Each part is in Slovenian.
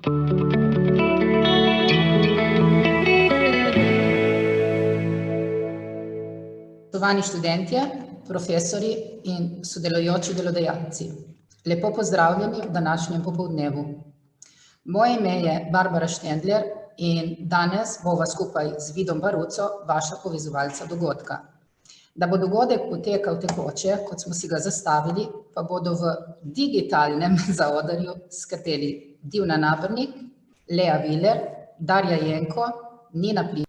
Spoštovani študentje, profesorji in sodelujoči delodajalci, lepo pozdravljeni v današnjem popoldnevu. Moje ime je Barbara Štendler in danes bova skupaj z Vidom Baruco vaša povezovalca dogodka. Da bo dogodek potekal tekoče, kot smo si ga zastavili, pa bodo v digitalnem zaodrju skrbeli Divna Nabernik, Lea Viler, Darja Jenko, Nina Plinc,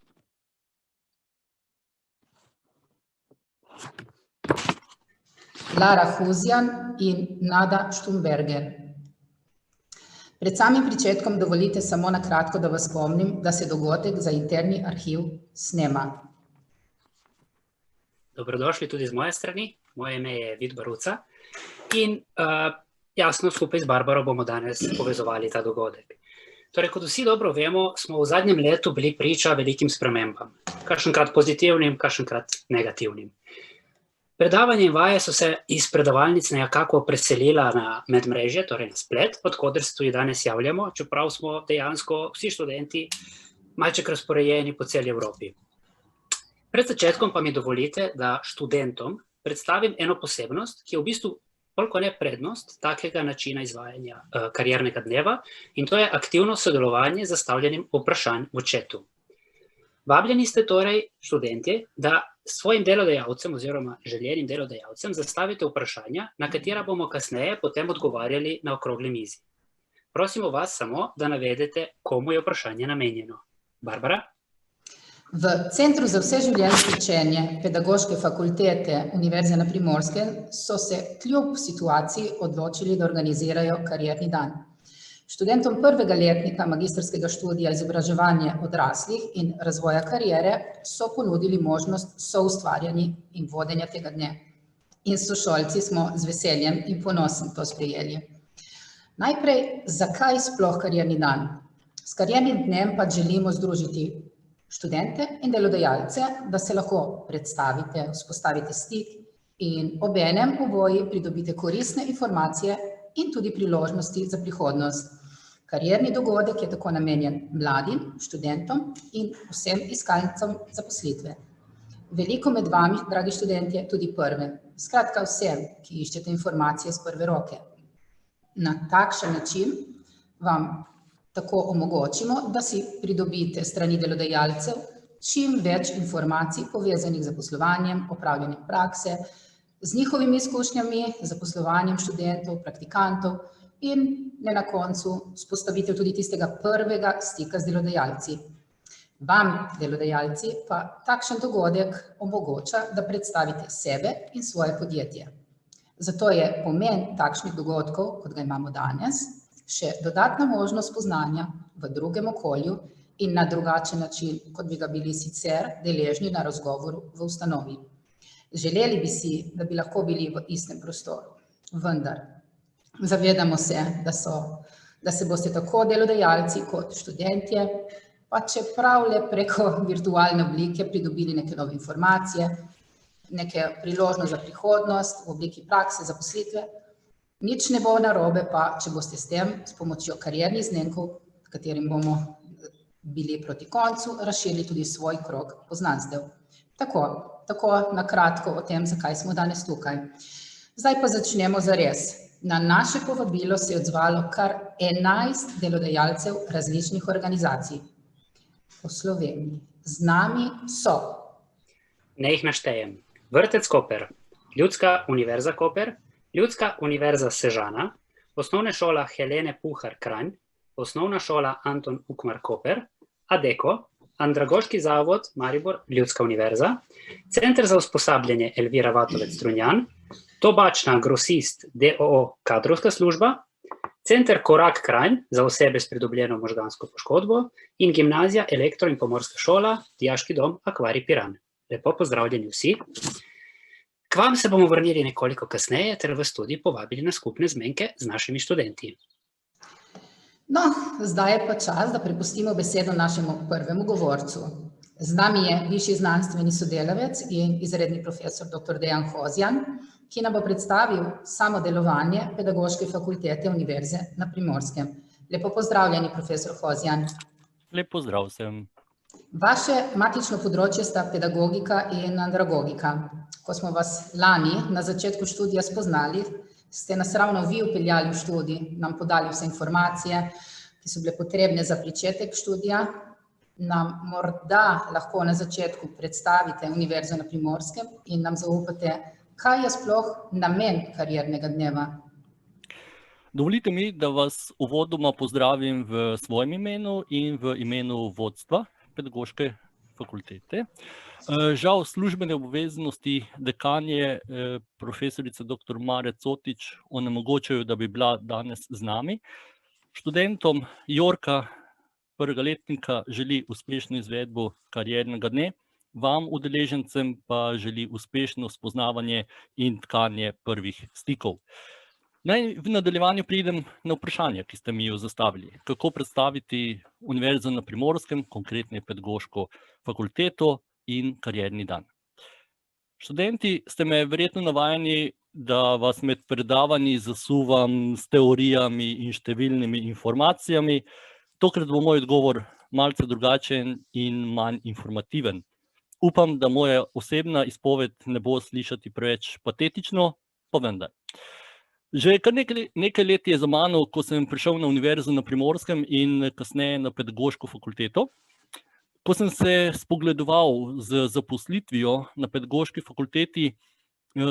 Lara Huzjan in Nada Štumberger. Pred samim pričetkom dovolite samo na kratko, da vas spomnim, da se dogodek za interni arhiv snema. Dobrodošli tudi z moje strani, moje ime je Vid Baruca in jasno skupaj z Barbaro bomo danes povezovali ta dogodek. Torej, kot vsi dobro vemo, smo v zadnjem letu bili priča velikim spremembam, kakšenkrat pozitivnim, kakšenkrat negativnim. Predavanja in vaje so se iz predavalnic nekako preselila na medmrežje, torej na splet, odkoder se tudi danes javljamo, čeprav smo dejansko vsi študenti malček razporejeni po celi Evropi. Pred začetkom pa mi dovolite, da študentom predstavim eno posebnost, ki je v bistvu koliko ne prednost takega načina izvajanja kariernega dneva, in to je aktivno sodelovanje z zastavljanjem vprašanj v chatu. Vabljeni ste torej študentje, da svojim delodajalcem oziroma željenim delodajalcem zastavite vprašanja, na katera bomo kasneje potem odgovarjali na okrogli mizi. Prosimo vas samo, da navedete, komu je vprašanje namenjeno. Barbara? V Centru za vseživljenjsko učenje Pedagoške fakultete Univerze na Primorskem so se kljub situaciji odločili, da organizirajo karierni dan. Študentom prvega letnika magistrskega študija izobraževanja odraslih in razvoja kariere so ponudili možnost soustvarjanja in vodenja tega dne. In sošolci smo z veseljem in ponosom to sprejeli. Najprej, zakaj sploh karierni dan? S kariernim dnem pa želimo združiti študente in delodajalce, da se lahko predstavite, vzpostavite stik in obenem oboji pridobite koristne informacije in tudi priložnosti za prihodnost. Karierni dogodek je tako namenjen mladim, študentom in vsem iskalcem zaposlitve. Veliko med vami, dragi študentje, tudi prve. Skratka vsem, ki iščete informacije z prve roke. Na takšen način vam tako omogočimo, da si pridobite strani delodajalcev čim več informacij povezanih z zaposlovanjem, opravljanjem prakse, z njihovimi izkušnjami, zaposlovanjem študentov, praktikantov in ne na koncu vzpostavitev tudi tistega prvega stika z delodajalci. Vam, delodajalci, pa takšen dogodek omogoča, da predstavite sebe in svoje podjetje. Zato je pomen takšnih dogodkov, kot ga imamo danes, še dodatna možnost poznanja v drugem okolju in na drugačen način, kot bi ga bili sicer deležni na razgovoru v ustanovi. Želeli bi si, da bi lahko bili v istem prostoru, vendar zavedamo se, da se boste tako delodajalci kot študentje, pa čeprav le preko virtualne oblike pridobili neke nove informacije, neke priložnosti za prihodnost v obliki prakse, zaposlitve. Nič ne bo narobe pa, če boste s tem, s pomočjo kariernih zmenkov, katerim bomo bili proti koncu, razširili tudi svoj krog poznanstev. Tako na kratko o tem, zakaj smo danes tukaj. Zdaj pa začnemo zares. Na naše povabilo se je odzvalo kar 11 delodajalcev različnih organizacij po Sloveniji. Z nami so. Ne jih naštejem. Vrtec Koper, Ljudska univerza Koper, Ljudska univerza Sežana, Osnovna šola Helene Puhar Kranj, Osnovna šola Anton Ukmar Koper, Adeko, Andragoški zavod Maribor, Ljudska univerza, Center za usposabljanje Elvira Vatovec Strunjan, Tobačna grosist DOO Kadrovska služba, Center Korak Kranj za osebe s pridobljeno možgansko poškodbo in Gimnazija Elektro in pomorska šola, Dijaški dom Akvarij Piran. Lepo pozdravljeni vsi. K vam se bomo vrnili nekoliko kasneje, ter vas tudi povabili na skupne zmenke z našimi študenti. No, zdaj je pa čas, da prepustimo besedo našemu prvemu govorcu. Z nami je višji znanstveni sodelavec in izredni profesor dr. Dejan Hozjan, ki nam bo predstavil samo delovanje Pedagoške fakultete Univerze na Primorskem. Lepo pozdravljeni, profesor Hozjan. Lep pozdrav vsem. Vaše matično področje sta pedagogika in andragogika. Ko smo vas lani na začetku študija spoznali, ste nas ravno vi vpeljali v študij, nam podali vse informacije, ki so bile potrebne za pričetek študija. Nam morda lahko na začetku predstavite Univerzo na Primorskem in nam zaupate, kaj je sploh namen kariernega dneva? Dovolite mi, da vas uvodoma pozdravim v svojem imenu in v imenu vodstva Pedagoške fakultete. Žal službene obveznosti dekanje profesorice dr. Mare Cotič onemogočajo, da bi bila danes z nami. Študentom Yorka prvega letnika želi uspešno izvedbo kariernega dne, vam udeležencem pa želi uspešno spoznavanje in tkanje prvih stikov. Naj v nadaljevanju pridem na vprašanje, ki ste mi jo zastavili. Kako predstaviti Univerzo na Primorskem, konkretno Pedagoško fakulteto in karierni dan? Študenti ste me verjetno navajeni, da vas med predavanji zasuvam s teorijami in številnimi informacijami. Tokrat bo moj odgovor malce drugačen in manj informativen. Upam, da moja osebna izpoved ne bo slišati preveč patetično, pa vendar. Že kar nekaj let je za mano, ko sem prišel na Univerzo na Primorskem in kasneje na Pedagoško fakulteto. Ko sem se spogledoval z zaposlitvijo na Pedagoški fakulteti,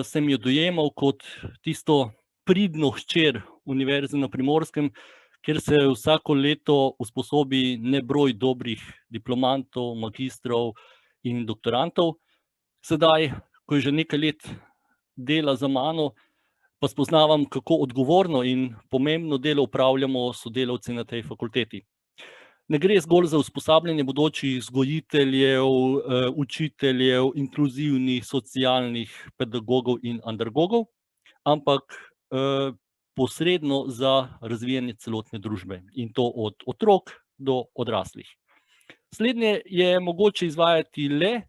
sem jo dojemal kot tisto pridno hčer Univerze na Primorskem, kjer se vsako leto usposobi nebroj dobrih diplomantov, magistrov in doktorantov. Sedaj, ko je že nekaj let dela za mano, pa spoznavam, kako odgovorno in pomembno delo opravljamo sodelavci na tej fakulteti. Ne gre zgolj za usposabljanje bodočih vzgojiteljev, učiteljev, inkluzivnih, socialnih pedagogov in andragogov, ampak posredno za razvijanje celotne družbe, in to od otrok do odraslih. Slednje je mogoče izvajati le,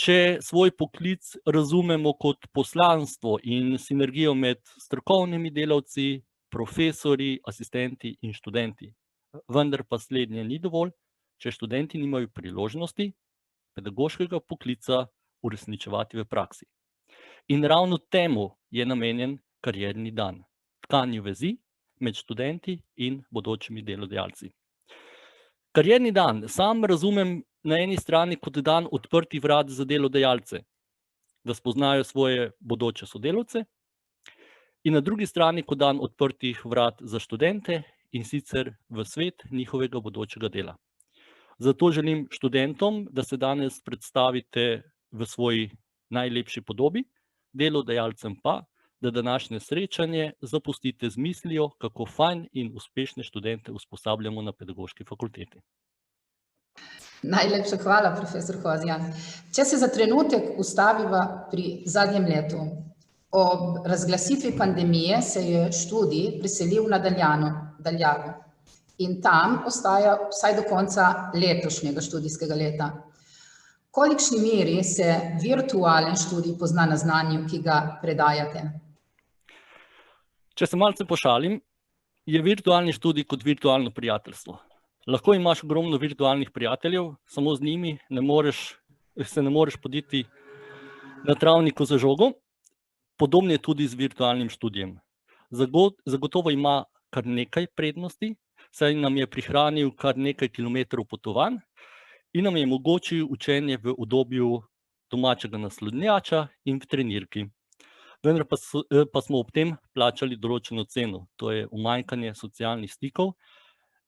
če svoj poklic razumemo kot poslanstvo in sinergijo med strokovnimi delavci, profesorji, asistenti in študenti. Vendar pa slednje ni dovolj, če študenti nimajo priložnosti pedagoškega poklica uresničevati v praksi. In ravno temu je namenjen karierni dan, tkanju vezi med študenti in bodočimi delodajalci. Karierni dan sam razumem na eni strani kot dan odprtih vrat za delodajalce, da spoznajo svoje bodoče sodelavce, in na drugi strani kot dan odprtih vrat za študente, in sicer v svet njihovega bodočega dela. Zato želim študentom, da se danes predstavite v svoji najlepši podobi, delodajalcem pa, da današnje srečanje zapustite z mislijo, kako fajn in uspešne študente usposabljamo na Pedagoški fakulteti. Najlepša hvala, profesor Hozjan. Če se za trenutek ustaviva pri zadnjem letu. Ob razglasitvi pandemije se je študij preselil na daljavo in tam ostaja vsaj do konca letošnjega študijskega leta. V kolikšni meri se virtualen študij pozna na znanju, ki ga predajate? Če se malce pošalim, je virtualni študij kot virtualno prijateljstvo. Lahko imaš ogromno virtualnih prijateljev, samo z njimi se ne moreš poditi na travniku za žogo. Podobno je tudi z virtualnim študijem. Zagotovo ima kar nekaj prednosti, saj nam je prihranil kar nekaj kilometrov potovanj in nam je omogočil učenje v udobju domačega naslonjača in v trenirki. Vendar pa smo ob tem plačali določeno ceno, to je umanjkanje socialnih stikov.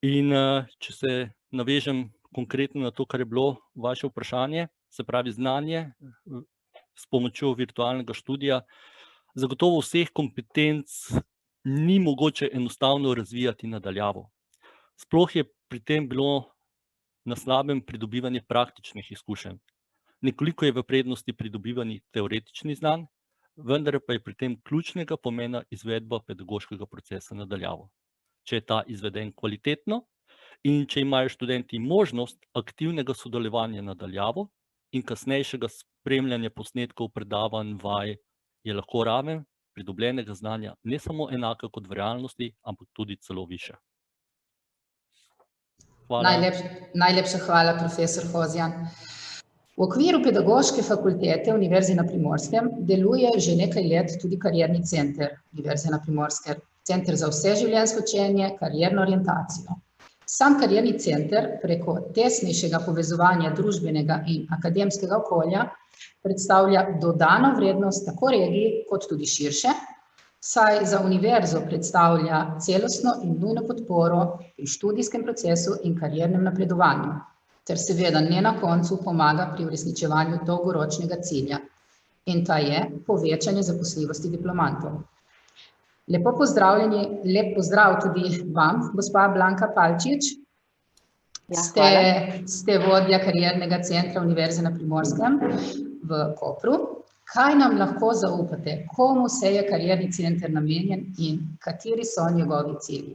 In če se navežem konkretno na to, kar je bilo vaše vprašanje, se pravi znanje s pomočjo virtualnega študija, zagotovo vseh kompetenc ni mogoče enostavno razvijati na daljavo. Sploh je pri tem bilo na slabem pridobivanje praktičnih izkušenj. Nekoliko je v prednosti pridobivanje teoretičnih znanj, vendar pa je pri tem ključnega pomena izvedba pedagoškega procesa na daljavo. Če je ta izveden kvalitetno in če imajo študenti možnost aktivnega sodelovanja na daljavo in kasnejšega spremljanja posnetkov, predavanj, vaj, je lahko raven pridobljenega znanja ne samo enaka kot v realnosti, ampak tudi celo višja. hvala. Najlepša hvala, profesor Hozjan. V okviru Pedagoške fakultete Univerze na Primorskem deluje že nekaj let tudi karierni center Univerze na Primorskem, center za vseživljenjsko učenje, karierno orientacijo. Sam karierni center preko tesnejšega povezovanja družbenega in akademskega okolja predstavlja dodano vrednost tako regiji kot tudi širše, saj za univerzo predstavlja celostno in nujno podporo pri študijskem procesu in kariernem napredovanju, ter seveda ne na koncu pomaga pri uresničevanju dolgoročnega cilja, in ta je povečanje zaposljivosti diplomantov. Lepo pozdravljeni, lep pozdrav tudi vam, gospa Blanka Palčič. Ste vodja kariernega centra Univerze na Primorskem v Kopru. Kaj nam lahko zaupate, komu se je karierni center namenjen in kateri so njegovi cilji?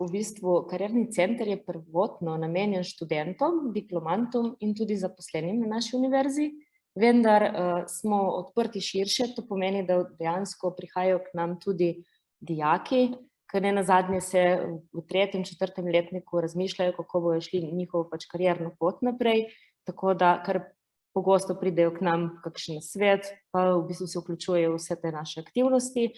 V bistvu karierni center je prvotno namenjen študentom, diplomantom in tudi zaposlenim na naši univerzi, vendar smo odprti širše, to pomeni, da dejansko prihajajo k nam tudi dijaki, ker nenazadnje se v 3., 4. letniku razmišljajo, kako bojo šli njihovo karierno pot naprej, tako da kar pogosto pridejo k nam kakšen svet, pa v bistvu se vključujejo vse te naše aktivnosti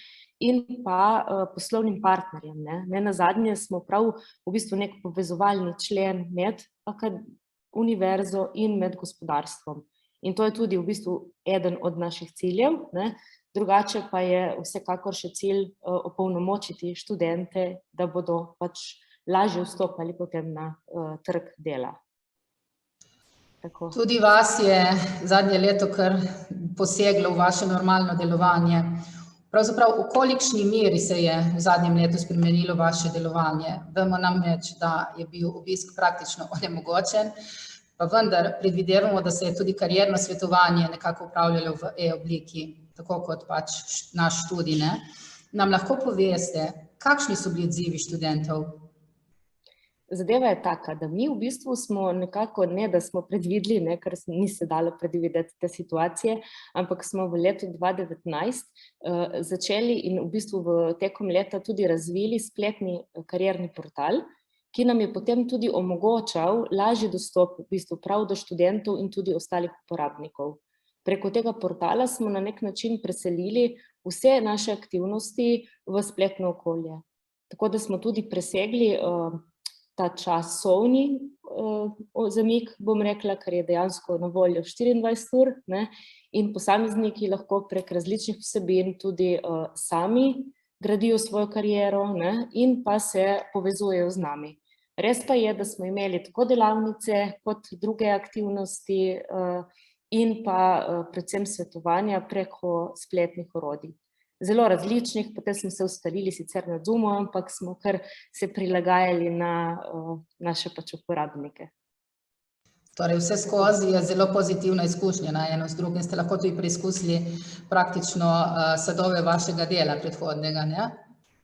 in pa poslovnim partnerjem. Nenazadnje smo prav v bistvu nek povezovalni člen med univerzo in med gospodarstvom. In to je tudi v bistvu eden od naših ciljev. Drugače pa je vsekakor še cilj opolnomočiti študente, da bodo lažje vstopali potem na trg dela. Tako. Tudi vas je zadnje leto kar poseglo v vaše normalno delovanje. Pravzaprav, v kolikšni meri se je v zadnjem letu spremenilo vaše delovanje? Vemo namreč, da je bil obisk praktično onemogočen, pa vendar predvidevamo, da se je tudi karierno svetovanje nekako upravljalo v e-obliki, tako kot naš študij. Nam lahko poveste, kakšni so bili odzivi študentov? Zadeva je taka, da mi v bistvu smo nekako, ne da smo predvideli, ker ni se dalo predvideti te situacije, ampak smo v letu 2019 začeli in v bistvu tekom leta tudi razvili spletni karierni portal, ki nam je potem tudi omogočal lažji dostop v bistvu prav do študentov in tudi ostalih uporabnikov. Preko tega portala smo na nek način preselili vse naše aktivnosti v spletno okolje. Tako da smo tudi presegli ta časovni zamik, bom rekla, ker je dejansko na voljo 24 ur, in posamezniki lahko prek različnih vsebin tudi sami gradijo svojo kariero in pa se povezujejo z nami. Res pa je, da smo imeli tako delavnice kot druge aktivnosti in pa predvsem svetovanja preko spletnih orodij. Zelo različnih, potem smo se ustalili sicer na Zoomu, ampak smo kar se prilagajali na naše uporabnike. Torej vse skozi je zelo pozitivna izkušnja na eno z drugim. Ste lahko tudi preizkusili praktično sadove vašega dela predhodnega, ne?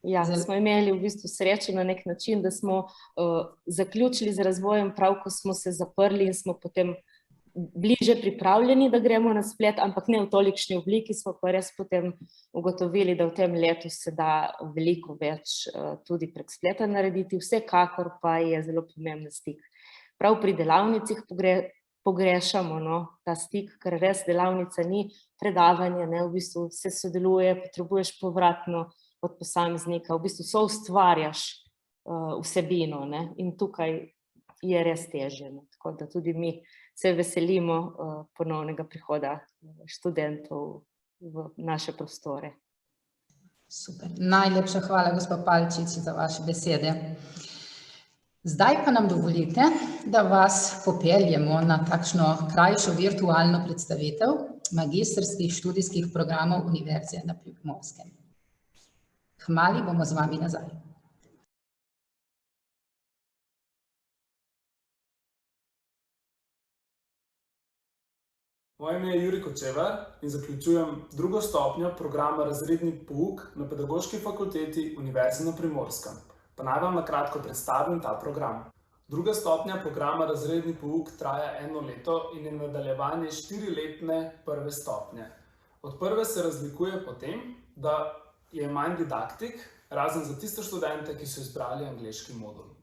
Ja, smo imeli v bistvu srečo na nek način, da smo zaključili z razvojem prav, ko smo se zaprli in smo potem bliže pripravljeni, da gremo na splet, ampak ne v tolikšni obliki, smo pa res potem ugotovili, da v tem letu se da veliko več tudi prek spleta narediti, vsekakor pa je zelo pomemben stik. Prav pri delavnicah pogrešamo ta stik, ker res delavnica ni predavanje, v bistvu se sodeluje, potrebuješ povratno od posameznika, v bistvu soustvarjaš vsebino in tukaj je res težje. Tako da tudi mi se veselimo ponovnega prihoda študentov v naše prostore. Super. Najlepša hvala, gospa Palčič, za vaše besede. Zdaj pa nam dovolite, da vas popeljemo na takšno krajšo virtualno predstavitev magistrskih študijskih programov Univerze na Primorskem. Kmalu bomo z vami nazaj. Moje ime je Jurij Kočevar in zaključujem drugo stopnjo programa Razredni pouk na Pedagoški fakulteti Univerze na Primorskem. Pa naj vam na kratko predstavim ta program. Druga stopnja programa Razredni pouk traja 1 leto in je nadaljevanje 4-letne prve stopnje. Od prve se razlikuje po tem, da je manj didaktik, razen za tiste študente, ki so izbrali angleški modul.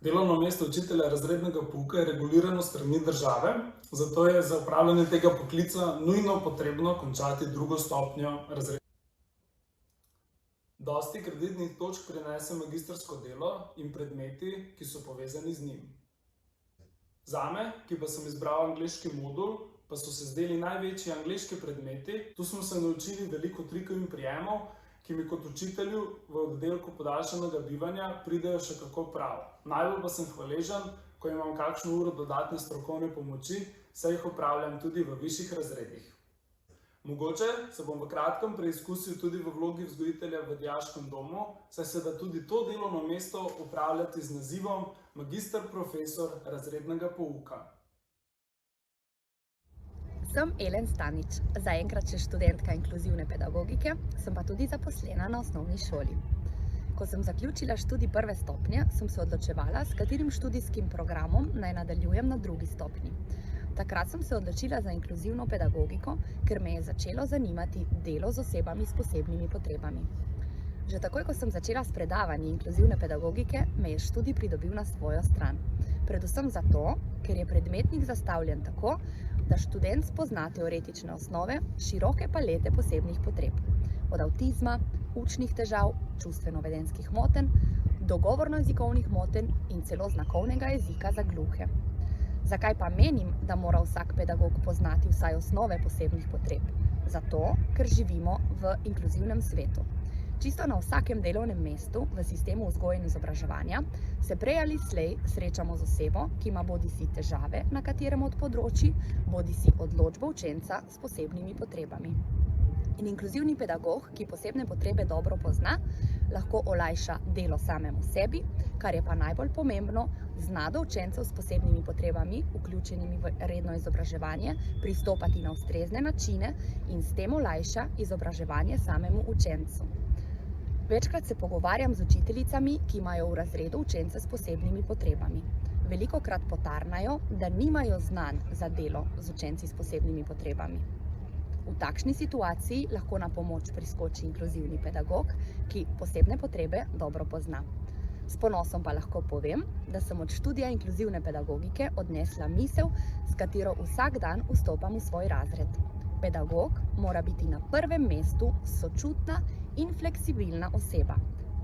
Delovno mesto učitelja razrednega pouka je regulirano s strani države, zato je za opravljanje tega poklica nujno potrebno končati drugo stopnjo razreda. Dosti kreditnih točk prinese magistrsko delo in predmeti, ki so povezani z njim. Zame, ki pa sem izbral angleški modul, pa so se zdeli največji angleški predmeti. Tu smo se naučili veliko trikov in prijemov, ki mi kot učitelju v oddelku podaljšanega bivanja pridejo še kako prav. Najbolj pa sem hvaležen, ko imam kakšno uro dodatne strokovne pomoči, saj jih opravljam tudi v višjih razredih. Mogoče se bom v kratkem preizkusil tudi v vlogi vzgojitelja v dijaškem domu, saj se da tudi to delovno mesto upravljati z nazivom magister profesor razrednega pouka. Sem Elen Stanič, zaenkrat še študentka inkluzivne pedagogike, sem pa tudi zaposlena na osnovni šoli. Ko sem zaključila študij prve stopnje, sem se odločevala, s katerim študijskim programom naj nadaljujem na drugi stopnji. Takrat sem se odločila za inkluzivno pedagogiko, ker me je začelo zanimati delo z osebami s posebnimi potrebami. Že takoj, ko sem začela s predavanji inkluzivne pedagogike, me je študij pridobil na svojo stran. Predvsem zato, ker je predmetnik zastavljen tako, da študent spozna teoretične osnove široke palete posebnih potreb. Od avtizma, učnih težav, čustveno-vedenjskih motenj, do govorno-jezikovnih motenj in celo znakovnega jezika za gluhe. Zakaj pa menim, da mora vsak pedagog poznati vsaj osnove posebnih potreb? Zato, ker živimo v inkluzivnem svetu. Čisto na vsakem delovnem mestu v sistemu vzgoje in izobraževanja se prej ali slej srečamo z osebo, ki ima bodisi težave na katerem od področji, bodisi odločbo učenca s posebnimi potrebami. In inkluzivni pedagog, ki posebne potrebe dobro pozna, lahko olajša delo samemu sebi, kar je pa najbolj pomembno, zna do učencev s posebnimi potrebami, vključenimi v redno izobraževanje, pristopati na ustrezne načine in s tem olajša izobraževanje samemu učencu. Večkrat se pogovarjam z učiteljicami, ki imajo v razredu učence s posebnimi potrebami. Velikokrat potarnajo, da nimajo znanj za delo z učenci s posebnimi potrebami. V takšni situaciji lahko na pomoč priskoči inkluzivni pedagog, ki posebne potrebe dobro pozna. S ponosom pa lahko povem, da sem od študija inkluzivne pedagogike odnesla misel, s katero vsak dan vstopam v svoj razred. Pedagog mora biti na prvem mestu sočutna in fleksibilna oseba.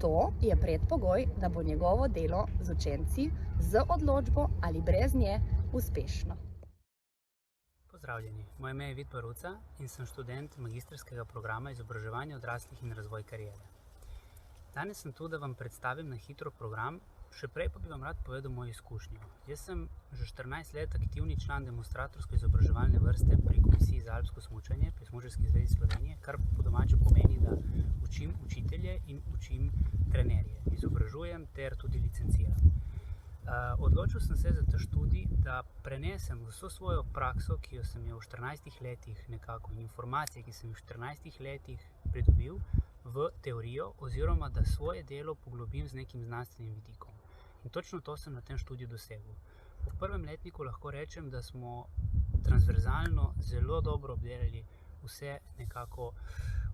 To je predpogoj, da bo njegovo delo z učenci, z odločbo ali brez nje uspešno. Pozdravljeni, moje ime je Vid Baruca in sem študent magistrskega programa izobraževanja odraslih in razvoj kariere. Danes sem tu, da vam predstavim na hitro program, še prej pa bi vam rad povedal mojo izkušnjo. Jaz sem že 14 let aktivni član demonstratorsko-izobraževalne vrste pri Komisiji za alpsko smučanje pri Smučarski zvezi Slovenije, kar po domače pomeni, da učim učitelje in učim trenerje, izobražujem ter tudi licenciram. Odločil sem se za ta študij, da prenesem vso svojo prakso, ki jo sem imel v 14 letih nekako, in informacije, ki sem jih v 14 letih pridobil, v teorijo oziroma da svoje delo poglobim z nekim znanstvenim vidikom. In točno to sem na tem študiju dosegel. V prvem letniku lahko rečem, da smo transverzalno zelo dobro obdelali vse nekako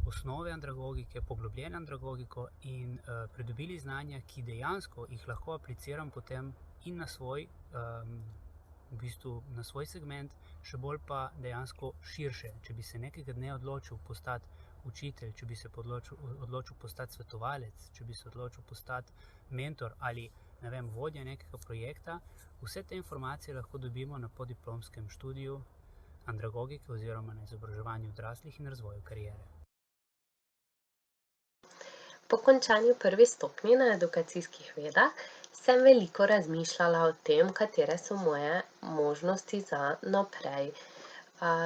osnove andragogike, poglobljeno andragogiko in pridobili znanja, ki dejansko jih lahko apliciram potem in na svoj, v bistvu na svoj segment, še bolj pa dejansko širše. Če bi se nekega dne odločil postati učitelj, če bi se odločil postati svetovalec, če bi se odločil postati mentor ali, ne vem, vodja nekega projekta, vse te informacije lahko dobimo na podiplomskem študiju andragogike oziroma na izobraževanju odraslih in razvoju kariere. Po končanju prve stopnje na edukacijskih vedah sem veliko razmišljala o tem, katere so moje možnosti za naprej.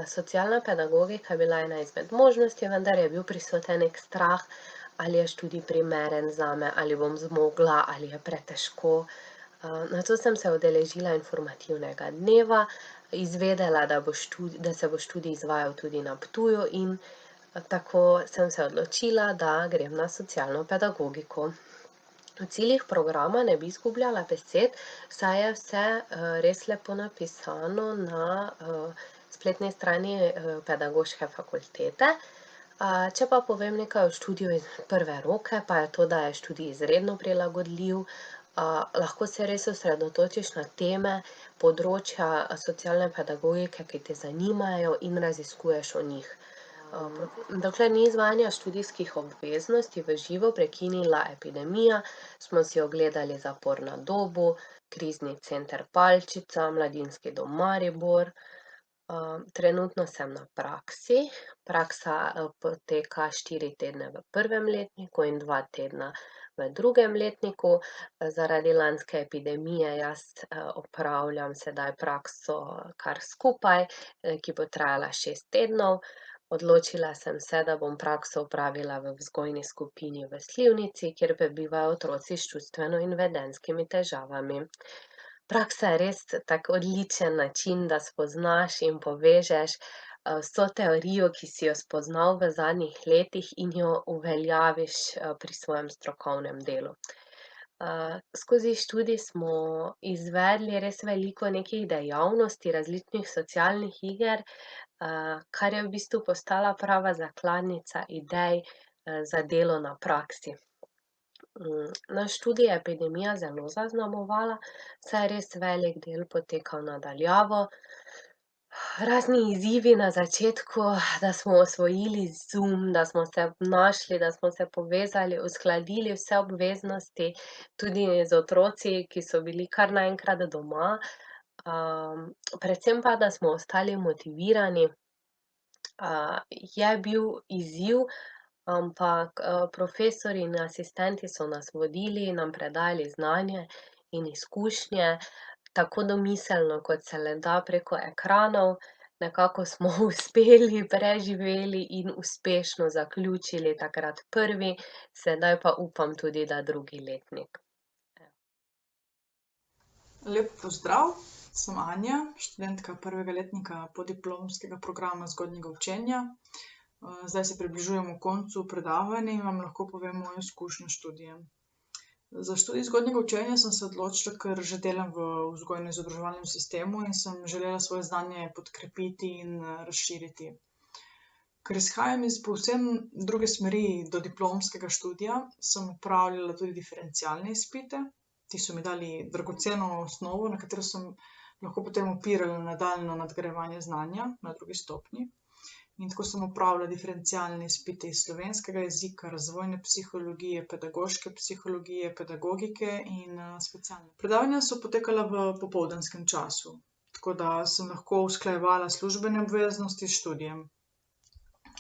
Socialna pedagogika je bila ena izmed možnosti, vendar je bil prisoten nek strah, ali je študij primeren zame, ali bom zmogla, ali je pretežko. Nato sem se udeležila informativnega dneva, izvedela, da se bo študij izvajal tudi na Ptuju in tako sem se odločila, da grem na socialno pedagogiko. V ciljih programa ne bi izgubljala besed, saj je vse res lepo napisano na spletni strani pedagoške fakultete. Če pa povem nekaj o študiju iz prve roke, pa je to, da je študij izredno prilagodljiv, lahko se res osredotočiš na teme področja socialne pedagogike, ki te zanimajo in raziskuješ o njih. Dokler ni izvajanja študijskih obveznosti v živo prekinila epidemija, smo si ogledali Zapor na Dobu, Krizni center Palčica, Mladinski dom Maribor. Trenutno sem na praksi. Praksa poteka 4 tedne v prvem letniku in 2 tedna v drugem letniku. Zaradi lanske epidemije jaz opravljam sedaj prakso kar skupaj, ki bo trajala 6 tednov. Odločila sem se, da bom prakso opravila v vzgojni skupini v Slivnici, kjer prebivajo otroci s čustveno in vedenjskimi težavami. Praksa je res tak odličen način, da spoznaš in povežeš vso teorijo, ki si jo spoznal v zadnjih letih in jo uveljaviš pri svojem strokovnem delu. Skozi študij smo izvedli res veliko nekih dejavnosti, različnih socialnih iger, kar je v bistvu postala prava zakladnica idej za delo na praksi. Naš študij je epidemija zelo zaznamovala, saj je res velik del potekal na daljavo. Razni izzivi na začetku, da smo osvojili Zoom, da smo se našli, da smo se povezali, uskladili vse obveznosti, tudi z otroci, ki so bili kar naenkrat doma. Predvsem pa, da smo ostali motivirani. Je bil izziv, ampak profesorji in asistenti so nas vodili, nam predali znanje in izkušnje, tako domiselno, kot se le da preko ekranov. Nekako smo uspeli, preživeli in uspešno zaključili takrat prvi, sedaj pa upam tudi, da drugi letnik. Lep pozdrav, sem Anja, študentka prvega letnika podiplomskega programa zgodnjega učenja. Zdaj se približujemo koncu predavanja in vam lahko povem mojo izkušnjo s študijem. Za študij zgodnjega učenja sem se odločila, ker že delam v vzgojno-izobraževalnem sistemu in sem želela svoje znanje podkrepiti in razširiti. Ker izhajam iz povsem druge smeri do diplomskega študija, sem opravljala tudi diferencialne izpite. Ti so mi dali dragoceno osnovo, na katero sem lahko potem opirala nadaljnje nadgrajevanje znanja na drugi stopnji. In tako sem opravila diferencialne izpite iz slovenskega jezika, razvojne psihologije, pedagoške psihologije, pedagogike in specialne. Predavanja so potekala v popoldanskem času, tako da sem lahko usklajevala službene obveznosti s študijem.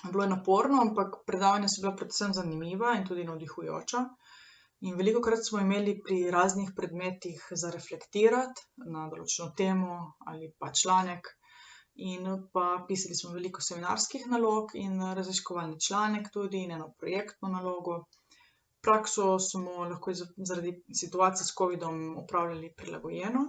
Bilo je naporno, ampak predavanja so bila predvsem zanimiva in tudi navdihujoča. In velikokrat smo imeli pri raznih predmetih za reflektirati na določeno temo ali pa članek. In pa pisali smo veliko seminarskih nalog in raziskovalni članek tudi in eno projektno nalogo. Prakso smo lahko zaradi situacije s covidom opravljali prilagojeno.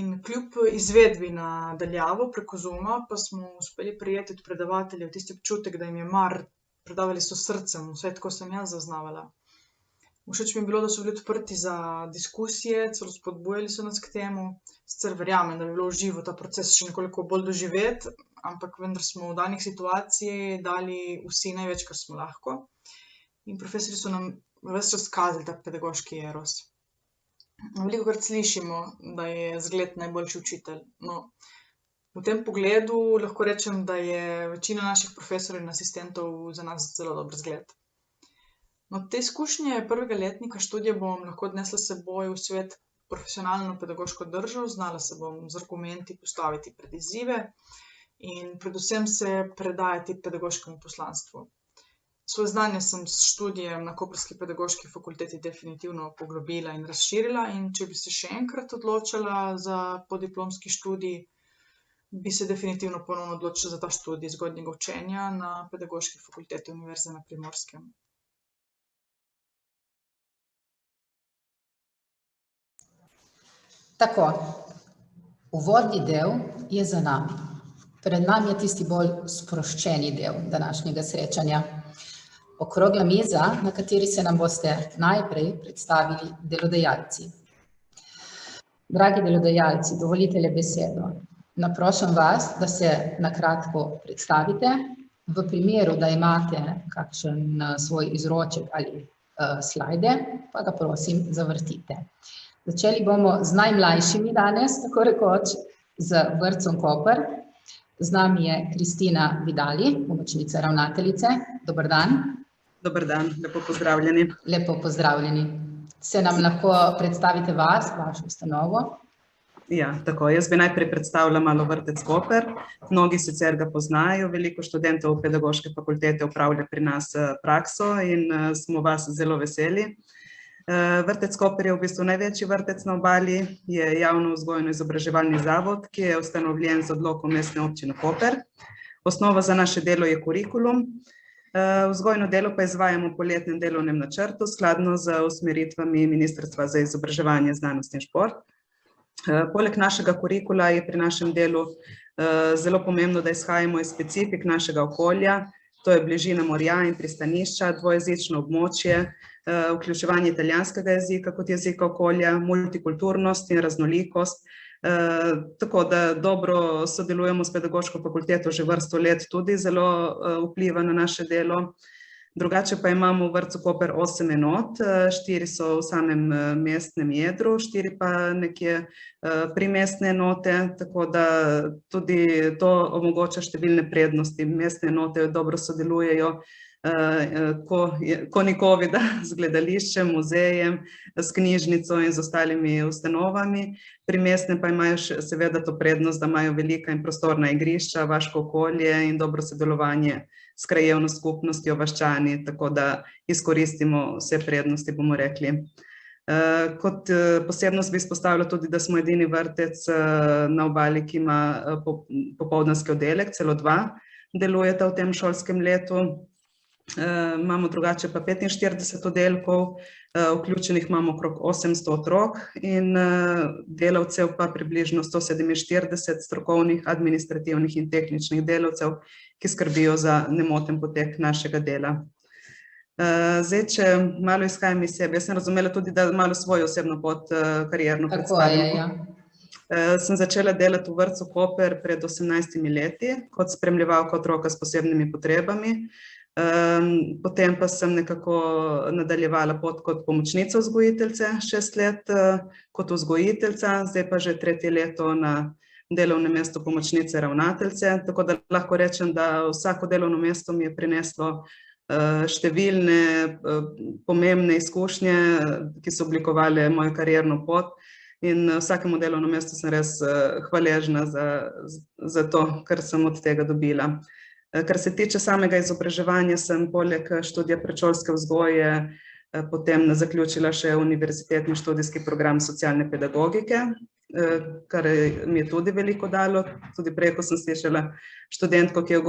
In kljub izvedbi na daljavo preko Zooma pa smo uspeli prejeti od predavateljev tisti občutek, da jim je mar, predavali so srcem, vsaj tako sem jaz zaznavala. Všeč mi je bilo, da so bili odprti za diskusije, celo spodbujali so nas k temu. Sicer verjamem, da bi bilo v živo ta proces še nekoliko bolj doživeti, ampak vendar smo v danih situaciji dali vsi največ, kar smo lahko. In profesorji so nam ves čas kazali ta pedagoški eros. Velikokrat slišimo, da je zgled najboljši učitelj. No, v tem pogledu lahko rečem, da je večina naših profesorjev in asistentov za nas zelo dober zgled. No, te izkušnje prvega letnika študija bom lahko odnesla s seboj v svet profesionalno pedagoško držo, znala se bom z argumenti postaviti pred izzive in predvsem se predajati pedagoškemu poslanstvu. Svoje znanje sem s študijem na Koprski pedagoški fakulteti definitivno poglobila in razširila in če bi se še enkrat odločila za podiplomski študij, bi se definitivno ponovno odločila za ta študij zgodnjega učenja na Pedagoški fakulteti Univerze na Primorskem. Tako, uvodni del je za nami. Pred nami je tisti bolj sproščeni del današnjega srečanja. Okrogla miza, na kateri se nam boste najprej predstavili delodajalci. Dragi delodajalci, dovolite le besedo. Naprošam vas, da se na kratko predstavite. V primeru, da imate kakšen svoj izroček ali slajde, pa ga prosim zavrtite. Začeli bomo z najmlajšimi danes, tako rekoč, z vrtcem Koper. Z nami je Kristina Vidali, pomočnica ravnateljice. Dober dan. Dober dan, lepo pozdravljeni. Lepo pozdravljeni. Se nam lahko predstavite vas, vašo ustanovo? Ja, tako, jaz bi najprej predstavila malo vrtec Koper. Mnogi sicer ga poznajo, veliko študentov pedagoške fakultete opravlja pri nas prakso in smo vas zelo veseli. Vrtec Koper je v bistvu največji vrtec na Obali, je javno vzgojno-izobraževalni zavod, ki je ustanovljen z odlokom Mestne občine Koper. Osnova za naše delo je kurikulum. Vzgojno delo pa izvajamo po letnem delovnem načrtu, skladno z usmeritvami Ministrstva za izobraževanje, znanost in šport. Poleg našega kurikula je pri našem delu zelo pomembno, da izhajamo iz specifik našega okolja, to je bližina morja in pristanišča, dvojezično območje, vključevanje italijanskega jezika kot jezika okolja, multikulturnost in raznolikost, tako da dobro sodelujemo s pedagoško fakulteto že vrsto let, tudi zelo vpliva na naše delo. Drugače pa imamo v vrtcu Koper 8 enot, 4 so v samem mestnem jedru, 4 pa nekje primestne enote, tako da tudi to omogoča številne prednosti. Mestne enote dobro sodelujejo, ko ni covida, z gledališčem, muzejem, s knjižnico in z ostalimi ustanovami. Primestne pa imajo seveda to prednost, da imajo velika in prostorna igrišča, vaško okolje in dobro sodelovanje s krajevno skupnostjo, vaščani, tako da izkoristimo vse prednosti, bomo rekli. Kot posebnost bi izpostavila tudi, da smo edini vrtec na Obali, ki ima popoldanski oddelek, celo 2 delujeta v tem šolskem letu. Imamo drugače pa 45 oddelkov, vključenih imamo okrog 800 otrok in delavcev pa približno 147 strokovnih, administrativnih in tehničnih delavcev, ki skrbijo za nemoten potek našega dela. Zdaj, če malo izhajam iz sebe, jaz sem razumela tudi, da malo svojo osebno pot karierno predstavim. Tako je, ja. Sem začela delati v vrtcu Koper pred 18 leti, kot spremljevalka otroka s posebnimi potrebami. Potem pa sem nekako nadaljevala pot kot pomočnica vzgojiteljice, 6 let kot vzgojiteljica, zdaj pa že 3. leto na delovnem mestu pomočnice ravnateljice, tako da lahko rečem, da vsako delovno mesto mi je prineslo številne pomembne izkušnje, ki so oblikovale mojo karierno pot, in vsakemu delovno mestu sem res hvaležna za to, kar sem od tega dobila. Kar se tiče samega izobraževanja, sem poleg študija predšolske vzgoje potem zaključila še univerzitetni študijski program socialne pedagogike, kar mi je tudi veliko dalo. Tudi prej, ko sem slišala študentko, ki je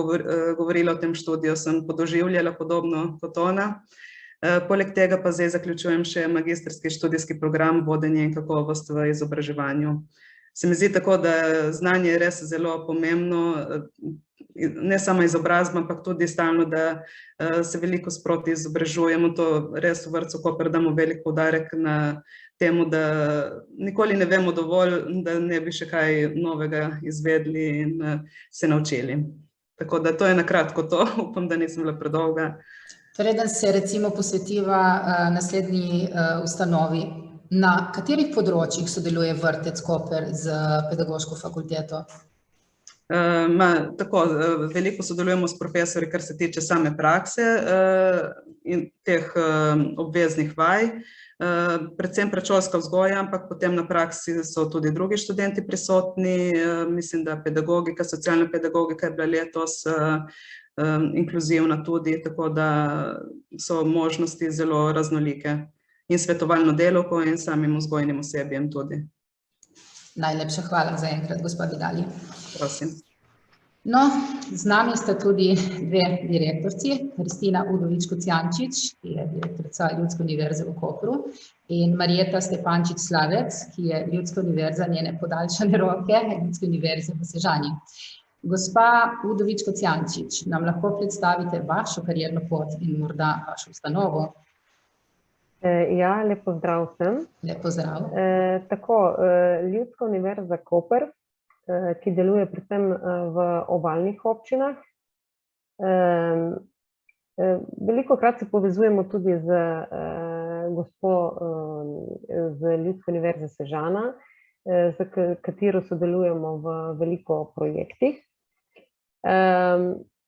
govorila o tem študiju, sem podoživljala podobno kot ona. Poleg tega pa zdaj zaključujem še magistrski študijski program vodenje in kakovost v izobraževanju. Se mi zdi tako, da znanje je res zelo pomembno, ne samo izobrazba, ampak tudi stalno, da se veliko sproti izobražujemo. To res v vrtcu Koper damo velik poudarek na temu, da nikoli ne vemo dovolj, da ne bi še kaj novega izvedli in se naučili. Tako da to je na kratko to, upam, da nisem bila predolga. Preden se recimo posvetiva naslednji ustanovi, na katerih področjih sodeluje vrtec Koper z pedagoško fakulteto? Tako, veliko sodelujemo s profesorji, kar se tiče same prakse in teh obveznih vaj, predvsem predšolska vzgoja, ampak potem na praksi so tudi drugi študenti prisotni, mislim, da pedagogika, socialna pedagogika je bila letos inkluzivna tudi, tako da so možnosti zelo raznolike. In svetovalno delovko in samim vzgojnim osebjem tudi. Najlepša hvala za enkrat, gospa Vidali. Prosim. No, z nami sta tudi 2 direktorci, Kristina Udovič-Kocijančič, ki je direktorica Ljudske univerze v Kopru, in Marjeta Stepančič-Slavec, ki je Ljudska univerza, njene podaljšane roke, Ljudske univerze v Sežani. Gospa Udovič-Kocijančič, nam lahko predstavite vašo karierno pot in morda vašo ustanovo? Ja, lep pozdrav vsem. Lep pozdrav. Tako, Ljudska univerza Koper, ki deluje predvsem v obalnih občinah, Velikokrat se povezujemo tudi z gospo z Ljudske univerze Sežana, z katero sodelujemo v veliko projektih.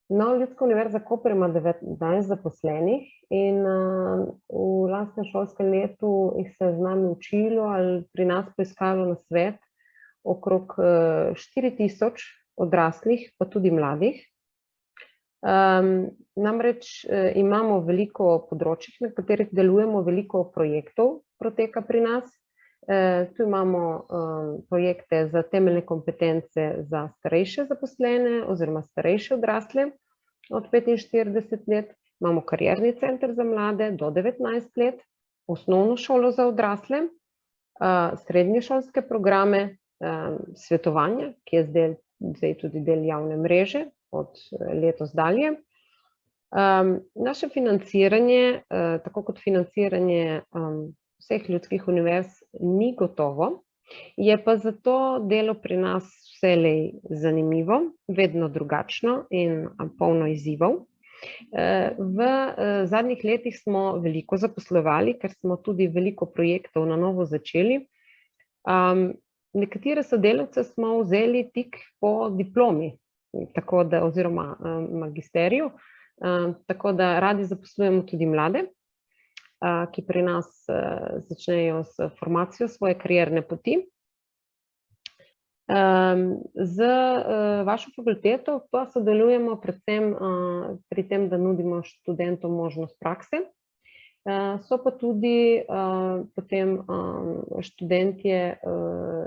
Ljudska univerza Koper ima 19 zaposlenih in v lastnem šolskem letu jih se z nami učilo ali pri nas poiskalo na svet okrog 4000 odraslih, pa tudi mladih. Namreč imamo veliko področjih, na katerih delujemo, veliko projektov poteka pri nas. Tu imamo projekte za temeljne kompetence za starejše zaposlene oziroma starejše odrasle od 45 let. Imamo karierni center za mlade do 19 let, osnovno šolo za odrasle, srednješolske programe, svetovanja, ki je zdaj tudi del javne mreže od letos dalje. Naše financiranje, tako kot financiranje vseh ljudskih univerz, ni gotovo, je pa zato delo pri nas vselej zanimivo, vedno drugačno in polno izzivov. V zadnjih letih smo veliko zaposlovali, ker smo tudi veliko projektov na novo začeli. Nekatere sodelavce smo vzeli tik po diplomi, oziroma magisteriju, tako da radi zaposlujemo tudi mlade, ki pri nas začnejo s formacijo svoje karierne poti. Z vašo fakulteto pa sodelujemo predvsem pri tem, da nudimo študentom možnost prakse. So pa tudi potem študentje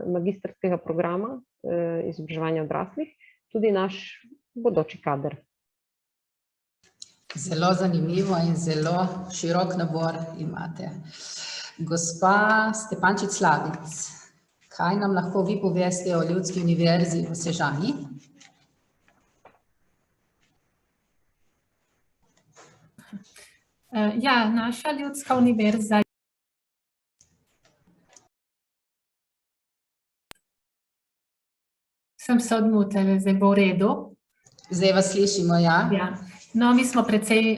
magistrskega programa izobraževanja odraslih, tudi naš bodoči kader. Zelo zanimivo in zelo širok nabor imate. Gospa Stepančič Slavic, kaj nam lahko vi poveste o Ljudski univerzi v Sežani? Ja, naša Ljudska univerza sem se odmutila, zdaj bo v redu. Zdaj vas slišimo, ja. No, mi smo precej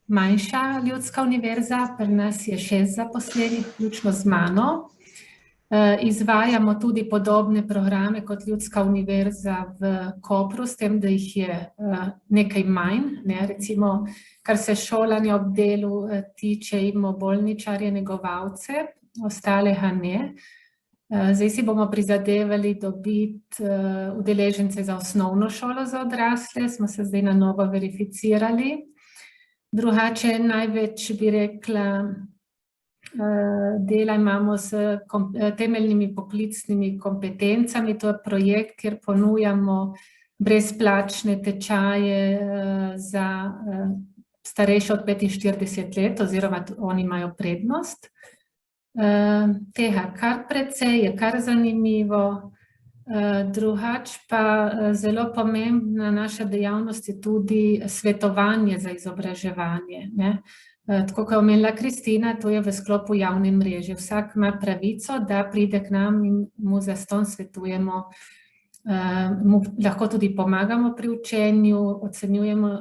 manjša Ljudska univerza, pri nas je 6 zaposlenih, vključno z mano. Izvajamo tudi podobne programe kot Ljudska univerza v Kopru, s tem, da jih je nekaj manj, recimo, kar se šolanja ob delu tiče, imamo bolničarje, negovalce, ostalega ne. Zdaj si bomo prizadevali dobiti udeležence za osnovno šolo za odrasle, smo se zdaj na novo verificirali. Drugače največ, bi rekla, dela imamo s temeljnimi poklicnimi kompetencami, to je projekt, kjer ponujamo brezplačne tečaje za starejše od 45 let, oziroma oni imajo prednost. Tega kar precej, je kar zanimivo. Drugač pa zelo pomembna naša dejavnost je tudi svetovanje za izobraževanje. Tako kot je omenila Kristina, to je v sklopu javne mreže. Vsak ima pravico, da pride k nam in mu zastonj svetujemo. Mu lahko tudi pomagamo pri učenju, ocenjujemo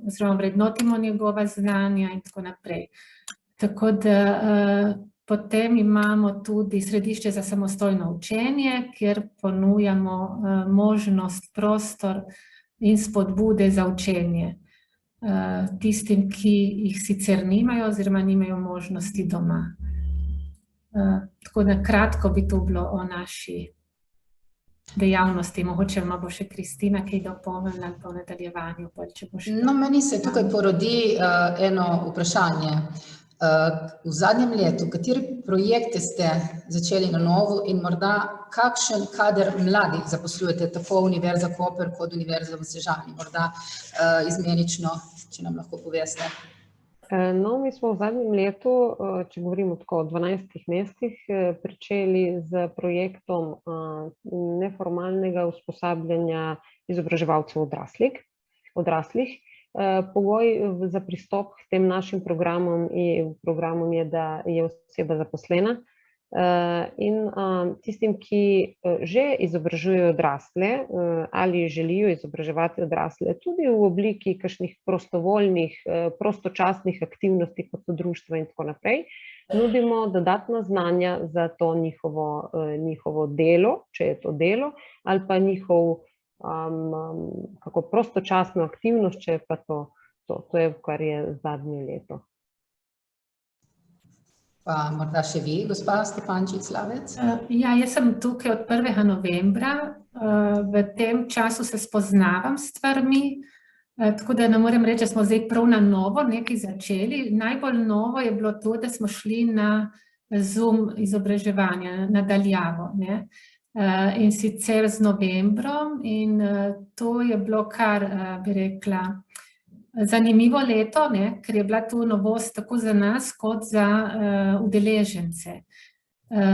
oziroma vrednotimo njegova znanja in tako naprej. Tako da potem imamo tudi središče za samostojno učenje, kjer ponujamo možnost, prostor in spodbude za učenje tistim, ki jih sicer nimajo oziroma nimajo možnosti doma. Tako na kratko bi to bilo o naši dejavnosti. Mogoče ima bo še Kristina kaj dopolnila ali pa v nadaljevanju. No, meni se tukaj porodi eno vprašanje. V zadnjem letu, katere projekte ste začeli na novo in morda kakšen kader mladih zaposlujete, tako Univerza Koper kot Univerza v Sežani? Morda izmenično, če nam lahko poveste. No, mi smo v zadnjem letu, če govorimo tako o 12 mesecih, pričeli z projektom neformalnega usposabljanja izobraževalcev odraslih. Pogoj za pristop k tem našim programom je, da je oseba zaposlena In tistim, ki že izobražujejo odrasle ali želijo izobraževati odrasle, tudi v obliki kakšnih prostovoljnih, prostočasnih aktivnosti, kot so društva in tako naprej, nudimo dodatna znanja za to njihovo delo, če je to delo, ali pa kako prostočasno aktivnost, če je pa to, je, kar je zadnje leto. Pa morda še vi, gospa Stepančič-Slavec? Ja, jaz sem tukaj od 1. novembra. V tem času se spoznavam s stvarmi, tako da ne morem reči, da smo zdaj prav na novo nekaj začeli. Najbolj novo je bilo to, da smo šli na Zoom izobraževanja, na daljavo, ne. In sicer z novembrom in to je bilo kar, bi rekla, zanimivo leto, ne, ker je bila to novost tako za nas kot za udeležence.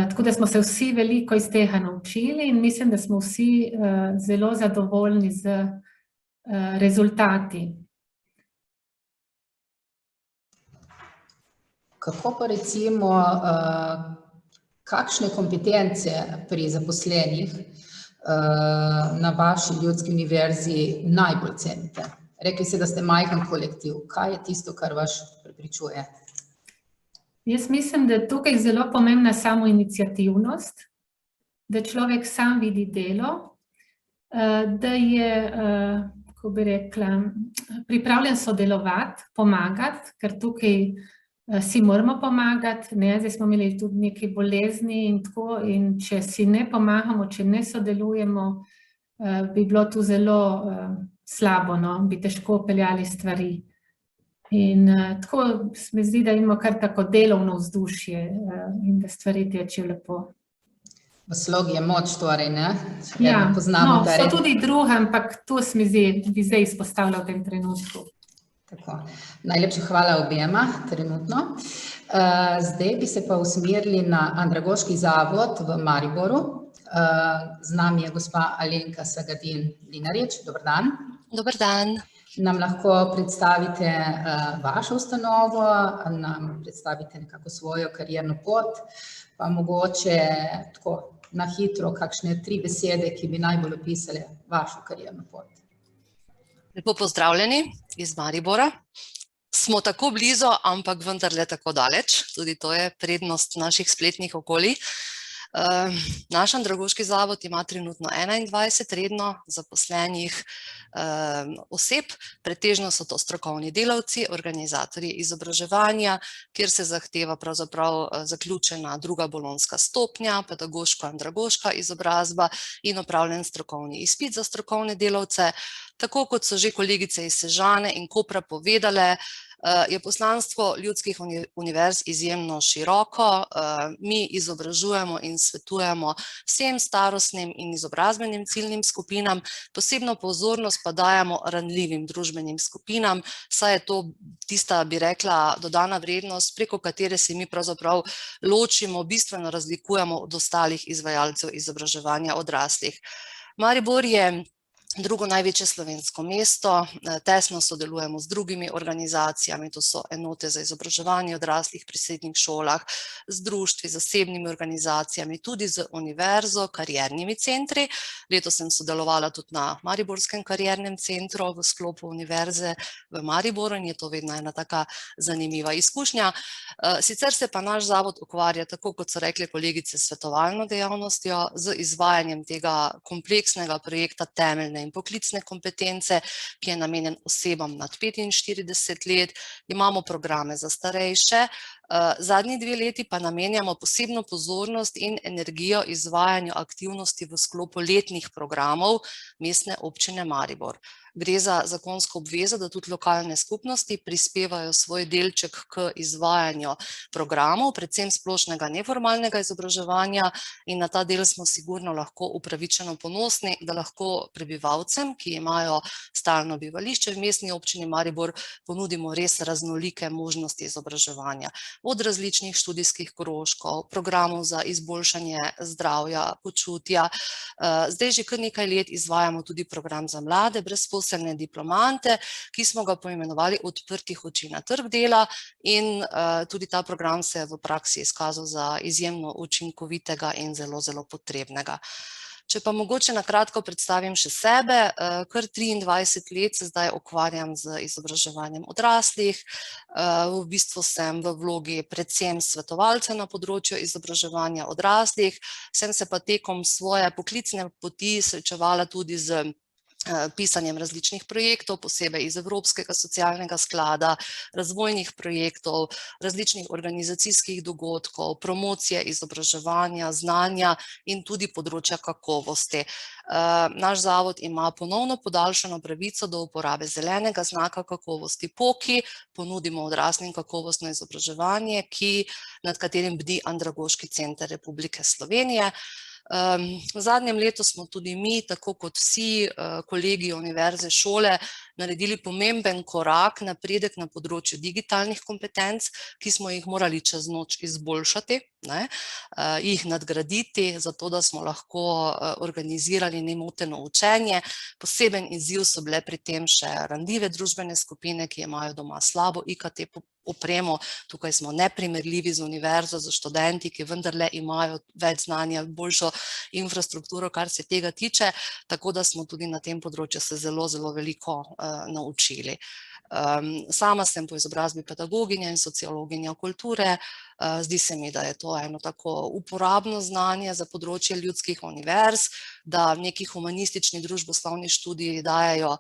Tako da smo se vsi veliko iz tega naučili in mislim, da smo vsi zelo zadovoljni z rezultati. Kako pa recimo, kakšne kompetence pri zaposlenih na vaši ljudski univerzi najbolj cenite? Rekli ste, da ste majhen kolektiv. Kaj je tisto, kar vas prepričuje? Jaz mislim, da je tukaj zelo pomembna samoiniciativnost, da človek sam vidi delo, da je, kako bi rekla, pripravljen sodelovati, pomagati, ker tukaj si moramo pomagati, ne, zdaj smo imeli tudi neke bolezni in tako, in če si ne pomagamo, če ne sodelujemo, bi bilo tu zelo slabo, no, bi težko peljali stvari. In tako se mi zdi, da imamo kar tako delovno vzdušje in da stvari tečejo lepo. V slogi je moč torej, ne? Ja, no, so tudi druge, ampak to se mi zdi, bi zdaj izpostavila v tem trenutku. Tako, najlepša hvala obema trenutno. Zdaj bi se pa usmerili na Andragoški zavod v Mariboru. Z nami je gospa Alenka Sagadin-Linarič. Dober dan. Dober dan. Nam lahko predstavite vašo ustanovo, nam predstavite nekako svojo karierno pot, pa mogoče tako na hitro kakšne 3 besede, ki bi najbolj opisale vašo karierno pot. Lepo pozdravljeni iz Maribora. Smo tako blizu, ampak vendarle tako daleč. Tudi to je prednost naših spletnih okolij. Naš Andragoški zavod ima trenutno 21 redno zaposlenih oseb, pretežno so to strokovni delavci, organizatorji izobraževanja, kjer se zahteva pravzaprav zaključena 2. bolonjska stopnja, pedagoško-andragoška izobrazba in opravljen strokovni izpit za strokovne delavce. Tako kot so že kolegice iz Sežane in Kopra povedale, je poslanstvo ljudskih univerz izjemno široko. Mi izobražujemo in svetujemo vsem starostnim in izobrazbenim ciljnim skupinam, posebno pozornost pa dajemo ranljivim družbenim skupinam, saj je to tista, bi rekla, dodana vrednost, preko katere se mi pravzaprav ločimo, bistveno razlikujemo od ostalih izvajalcev izobraževanja odraslih. Maribor je drugo največje slovensko mesto, tesno sodelujemo z drugimi organizacijami, to so enote za izobraževanje odraslih pri srednjih šolah, z društvi, zasebnimi organizacijami, tudi z univerzo, kariernimi centri. Letos sem sodelovala tudi na Mariborskem kariernem centru v sklopu univerze v Mariboru in je to vedno ena taka zanimiva izkušnja. Sicer se pa naš zavod ukvarja, tako kot so rekli kolegice, svetovalno dejavnostjo, z izvajanjem tega kompleksnega projekta temeljne in poklicne kompetence, ki je namenjen osebam nad 45 let. Imamo programe za starejše. Zadnji 2 leti pa namenjamo posebno pozornost in energijo izvajanju aktivnosti v sklopu letnih programov Mestne občine Maribor. Gre za zakonsko obvezo, da tudi lokalne skupnosti prispevajo svoj delček k izvajanju programov, predvsem splošnega neformalnega izobraževanja, in na ta del smo sigurno lahko upravičeno ponosni, da lahko prebivalcem, ki imajo stalno bivališče v Mestni občini Maribor, ponudimo res raznolike možnosti izobraževanja. od različnih študijskih krožkov, programov za izboljšanje zdravja, počutja. Zdaj že kar nekaj let izvajamo tudi program za mlade brezposelne diplomante, ki smo ga poimenovali Odprtih oči na trg dela, in tudi ta program se je v praksi izkazal za izjemno učinkovitega in zelo, zelo potrebnega. Če pa mogoče na kratko predstavim še sebe, kar 23 let se zdaj ukvarjam z izobraževanjem odraslih. V bistvu sem v vlogi predvsem svetovalca na področju izobraževanja odraslih, sem se pa tekom svoje poklicne poti srečevala tudi z pisanjem različnih projektov, posebej iz Evropskega socialnega sklada, razvojnih projektov, različnih organizacijskih dogodkov, promocije izobraževanja, znanja in tudi področja kakovosti. Naš zavod ima ponovno podaljšano pravico do uporabe zelenega znaka kakovosti POKI, ponudimo odraslim kakovostno izobraževanje, nad katerim bdi Andragoški center Republike Slovenije. V zadnjem letu smo tudi mi, tako kot vsi kolegi univerze, šole, naredili pomemben korak, napredek na področju digitalnih kompetenc, ki smo jih morali čez noč izboljšati, jih nadgraditi, zato da smo lahko organizirali nemoteno učenje. Poseben izziv so bile pri tem še ranljive družbene skupine, ki imajo doma slabo IKT opremo. Tukaj smo neprimerljivi z univerzo, z študenti, ki vendarle imajo več znanja, boljšo infrastrukturo, kar se tega tiče, tako da smo tudi na tem področju se zelo, zelo veliko naučili. Sama sem po izobrazbi pedagoginja in sociologinja kulture. Zdi se mi, da je to eno tako uporabno znanje za področje ljudskih univerz, da neki humanistični družboslovni študiji dajejo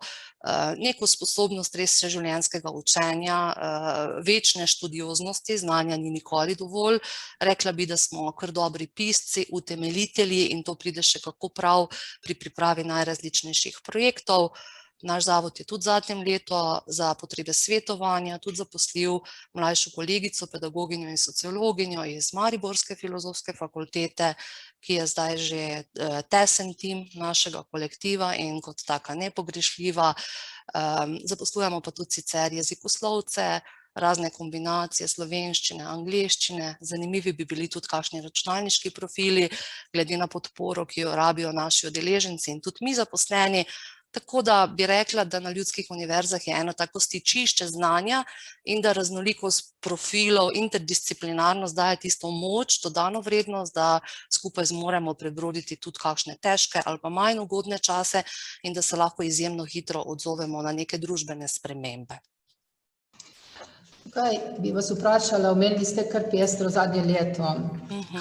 neko sposobnost res vseživljenjskega učenja, večne študioznosti, znanja ni nikoli dovolj. Rekla bi, da smo kar dobri pisci, utemeljitelji, in to pride še kako prav pri pripravi najrazličnejših projektov. Naš zavod je tudi v zadnjem letu za potrebe svetovanja tudi zaposlil mlajšo kolegico, pedagoginjo in sociologinjo iz Mariborske filozofske fakultete, ki je zdaj že tesen tim našega kolektiva in kot taka nepogrešljiva. Zaposlujemo pa tudi sicer jezikoslovce, razne kombinacije slovenščine, angleščine. Zanimivi bi bili tudi kakšni računalniški profili, glede na podporo, ki jo rabijo naši udeleženci in tudi mi zaposleni. Tako da bi rekla, da na ljudskih univerzah je eno tako stičišče znanja in da raznolikost profilov, interdisciplinarnost daje tisto moč, dodano vrednost, da skupaj zmoremo prebroditi tudi kakšne težke ali pa manj ugodne čase in da se lahko izjemno hitro odzovemo na neke družbene spremembe. Tukaj bi vas vprašala, omenili ste kar pestro zadnje leto.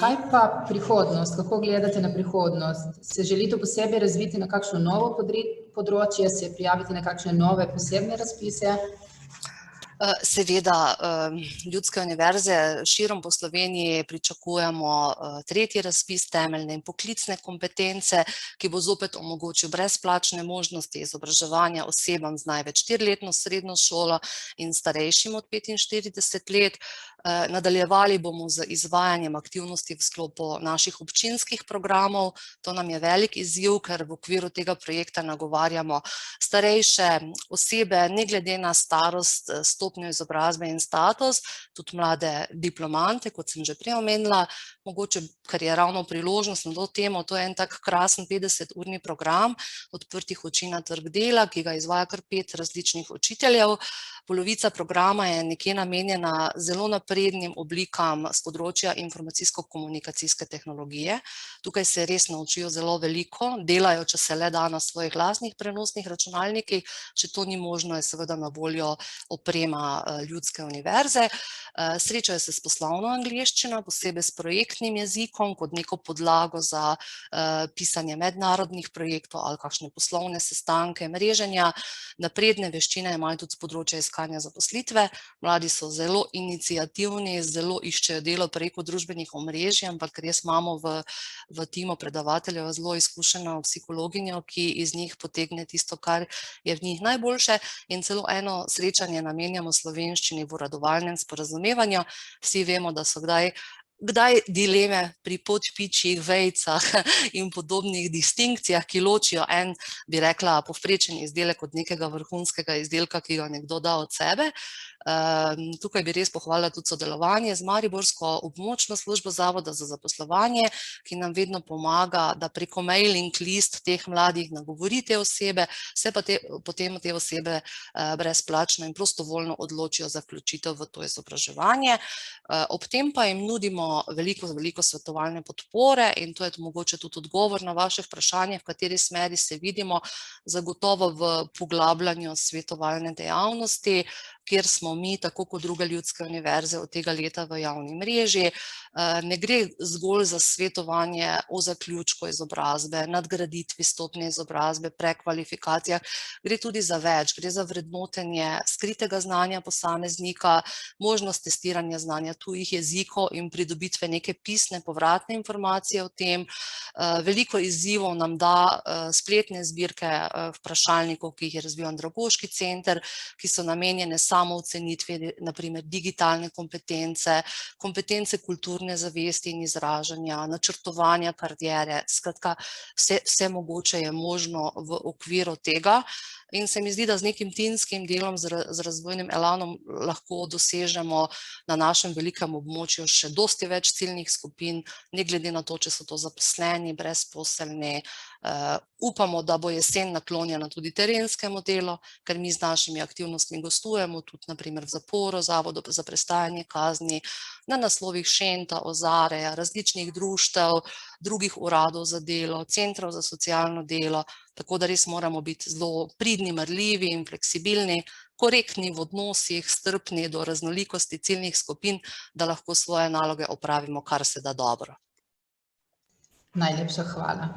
Kaj pa prihodnost? Kako gledate na prihodnost? Se želite posebej razviti na kakšno novo področje, se prijaviti na kakšne nove posebne razpise? Seveda, ljudske univerze širom po Sloveniji pričakujemo tretji razpis temeljne in poklicne kompetence, ki bo zopet omogočil brezplačne možnosti izobraževanja osebam z največ 4-letno srednjo šolo in starejšim od 45 let. Nadaljevali bomo z izvajanjem aktivnosti v sklopu naših občinskih programov. To nam je velik izziv, ker v okviru tega projekta nagovarjamo starejše osebe, ne glede na starost, stopnjo izobrazbe in status, tudi mlade diplomante, kot sem že prej omenila. Mogoče, ker je ravno priložnost na to temo, to je en tak krasen 50-urni program Odprtih oči na trg dela, ki ga izvaja kar 5 različnih učiteljev. Polovica programa je nekje namenjena zelo naprednim oblikam z področja informacijsko-komunikacijske tehnologije. Tukaj se res naučijo zelo veliko, delajo, če se le da, na svojih lastnih prenosnih računalnikih. Če to ni možno, je seveda na voljo oprema ljudske univerze. Srečajo se s poslovno angleščino, posebej s projektnim jezikom, kot neko podlago za pisanje mednarodnih projektov ali kakšne poslovne sestanke, mreženja. Napredne veščine imajo tudi z področja iskanja zaposlitve. Mladi so zelo iniciativni, zelo iščejo delo preko družbenih omrežij, ampak res imamo v timu predavateljev zelo izkušeno psihologinjo, ki iz njih potegne tisto, kar je v njih najboljše, in celo eno srečanje namenjamo slovenščini v uradovalnem sporazumevanju. Vsi vemo, da so kdaj dileme pri podpičjih, vejcah in podobnih distinkcijah, ki ločijo en, bi rekla, povprečen izdelek od nekega vrhunskega izdelka, ki ga nekdo da od sebe. Tukaj bi res pohvalila tudi sodelovanje z mariborsko območno službo Zavoda za zaposlovanje, ki nam vedno pomaga, da preko mailing list teh mladih nagovori te osebe, se pa potem te osebe brezplačno in prostovoljno odločijo za vključitev v to izobraževanje. Ob tem pa jim nudimo veliko svetovalne podpore in to je mogoče tudi odgovor na vaše vprašanje, v kateri smeri se vidimo, zagotovo v poglabljanju svetovalne dejavnosti, kjer smo mi, tako kot druge ljudske univerze, od tega leta v javni mreži. Ne gre zgolj za svetovanje o zaključku izobrazbe, nadgraditvi stopnje izobrazbe, prekvalifikacijah, gre tudi za več, gre za vrednotenje skritega znanja posameznika, možnost testiranja znanja tujih jezikov in pridobitve neke pisne povratne informacije o tem. Veliko izzivov nam da spletne zbirke vprašalnikov, ki jih je razvil Andragoški center, ki so namenjene samoocenitvi, naprimer digitalne kompetence, kompetence kulturne zavesti in izražanja, načrtovanja kariere, skratka, vse mogoče je možno v okviru tega. In se mi zdi, da z nekim timskim delom, z razvojnim elanom lahko dosežemo na našem velikem območju še dosti več ciljnih skupin, ne glede na to, če so to zaposleni, brezposelni. Upamo, da bo jesen naklonjena tudi terenskemu delu, ker mi z našimi aktivnostmi gostujemo tudi naprimer v zaporu, Zavodu za prestajanje kazni, na naslovih Šenta, Ozareja, različnih društev, drugih uradov za delo, centrov za socialno delo, tako da res moramo biti zelo pridni, marljivi in fleksibilni, korektni v odnosih, strpni do raznolikosti ciljnih skupin, da lahko svoje naloge opravimo kar se da dobro. Najlepša hvala.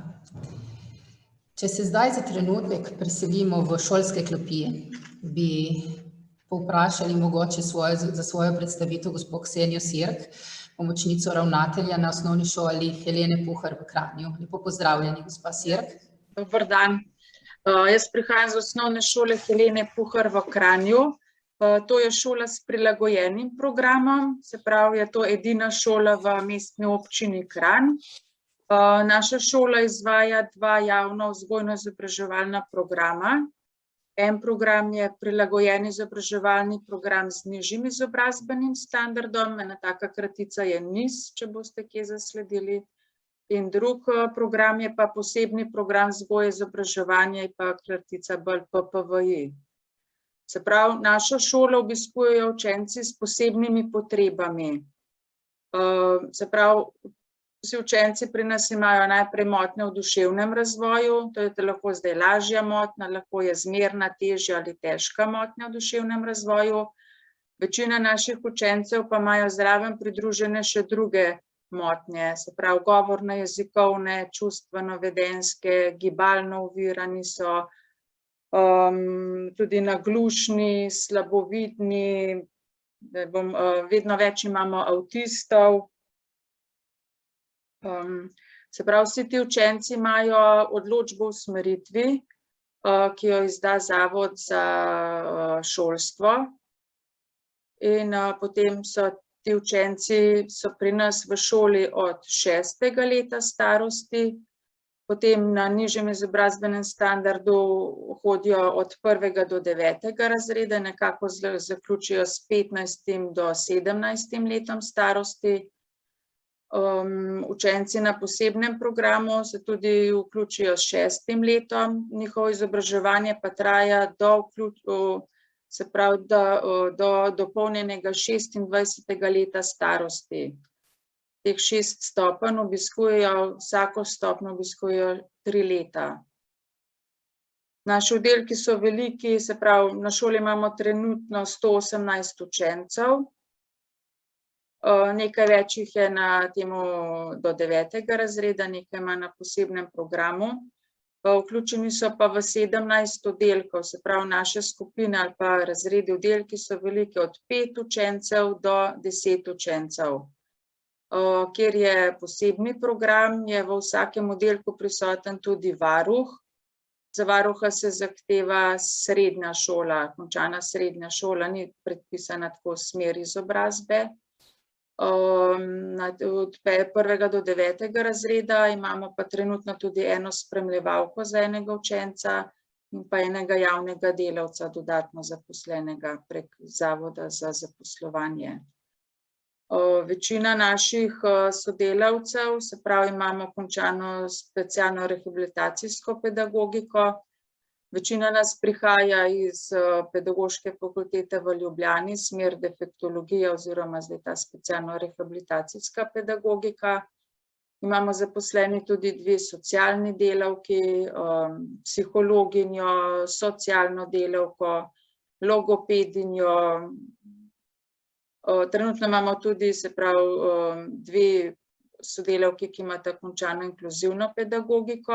Če se zdaj za trenutek preselimo v šolske klopi, bi povprašali mogoče za svojo predstavitev gospo Ksenijo Sirk, pomočnico ravnatelja na osnovni šoli Helene Puhar v Kranju. Lepo pozdravljeni, gospa Sirk. Dober dan. Jaz prihajam z osnovne šole Helene Puhar v Kranju. To je šola s prilagojenim programom, se pravi, je to edina šola v mestni občini Kranj. Naša šola izvaja dva javna vzgojno-izobraževalna programa. En program je prilagojeni izobraževalni program z nižjim izobrazbenim standardom, ena taka kratica je NIS, če boste kje zasledili. In drug program je pa posebni program vzgoje izobraževanja in pa kratica bolj PPVI. Se pravi, našo šolo obiskujejo učenci s posebnimi potrebami. Se pravi, vsi učenci pri nas imajo najprej motnje v duševnem razvoju, to je lahko zdaj lažja motnja, lahko je zmerna, težja ali težka motnja v duševnem razvoju. Večina naših učencev pa imajo zraven pridružene še druge motnje, se pravi govorno-jezikovne, čustveno-vedenjske, gibalno ovirani so, tudi naglušni, slabovidni, vedno več imamo avtistov. Se pravi, vsi ti učenci imajo odločbo o usmeritvi, ki jo izda Zavod za šolstvo. In potem so ti učenci pri nas v šoli od 6. leta starosti, potem na nižjem izobrazbenem standardu hodijo od 1. do 9. razreda, nekako zaključijo s 15. do 17. letom starosti. Učenci na posebnem programu se tudi vključijo s 6. letom, njihovo izobraževanje pa traja do dopolnjenega 26. leta starosti. Teh 6 stopenj obiskujejo, vsako stopnjo obiskujejo 3 leta. Naši oddelki so veliki, se pravi, na šoli imamo trenutno 118 učencev. Nekaj več jih je na temu do 9. razreda, nekaj ima na posebnem programu. Vključeni so pa v 17 oddelkov, se pravi, naše skupine ali pa razredi oddelki so veliki od 5 učencev do 10 učencev. Kjer je posebni program, je v vsakem oddelku prisoten tudi varuh. Za varuha se zahteva srednja šola, končana srednja šola, ni predpisana tako smer izobrazbe. Od 1. do 9. razreda imamo pa trenutno tudi eno spremljevalko za enega učenca, in pa enega javnega delavca dodatno zaposlenega prek Zavoda za zaposlovanje. Večina naših sodelavcev, se pravi, imamo končano specialno rehabilitacijsko pedagogiko. Večina nas prihaja iz Pedagoške fakultete v Ljubljani, smer defektologija oziroma zdaj ta specialno rehabilitacijska pedagogika. Imamo zaposleni tudi 2 socialni delavki, psihologinjo, socialno delavko, logopedinjo. Trenutno imamo tudi, se pravi, 2 sodelavki, ki imata končano inkluzivno pedagogiko.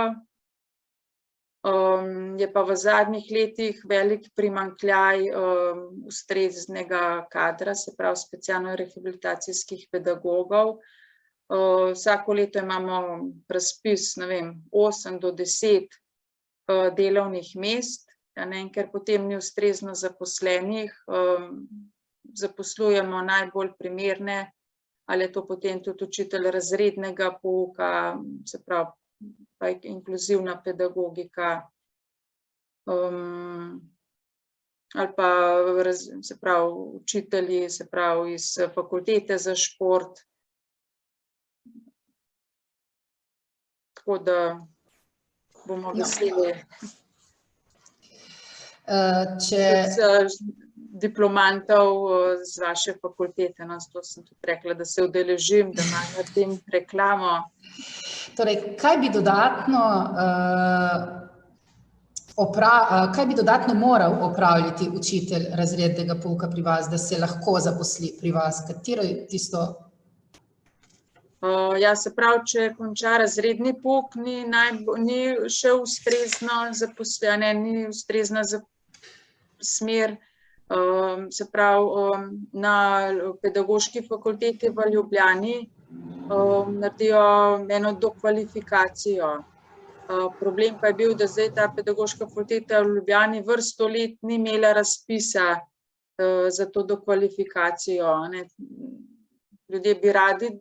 Je pa v zadnjih letih velik primanjkljaj ustreznega kadra, se pravi specialno rehabilitacijskih pedagogov. Vsako leto imamo razpis, ne vem, 8 do 10 delovnih mest, ker potem ni ustrezno zaposlenih, zaposlujemo najbolj primerne, ali je to potem tudi učitelj razrednega pouka, se pravi, pa inkluzivna pedagogika, ali pa, se pravi, učitelji, se pravi, iz fakultete za šport. Tako da bomo veseli. Diplomantov z vaše fakultete, to sem tudi rekla, da se udeležim, da imam na tem reklamo. Torej, kaj bi dodatno moral opravljati učitelj razrednega pouka pri vas, da se lahko zaposli pri vas? Katero je tisto? Ja, se pravi, če konča razredni pouk, ni še ustrezno zaposlene, ni ustrezna smer. Se pravi, na Pedagoški fakulteti v Ljubljani naredijo eno dokvalifikacijo. Problem pa je bil, da zdaj ta Pedagoška fakulteta v Ljubljani vrsto let ni imela razpisa za to dokvalifikacijo. Ljudje bi radi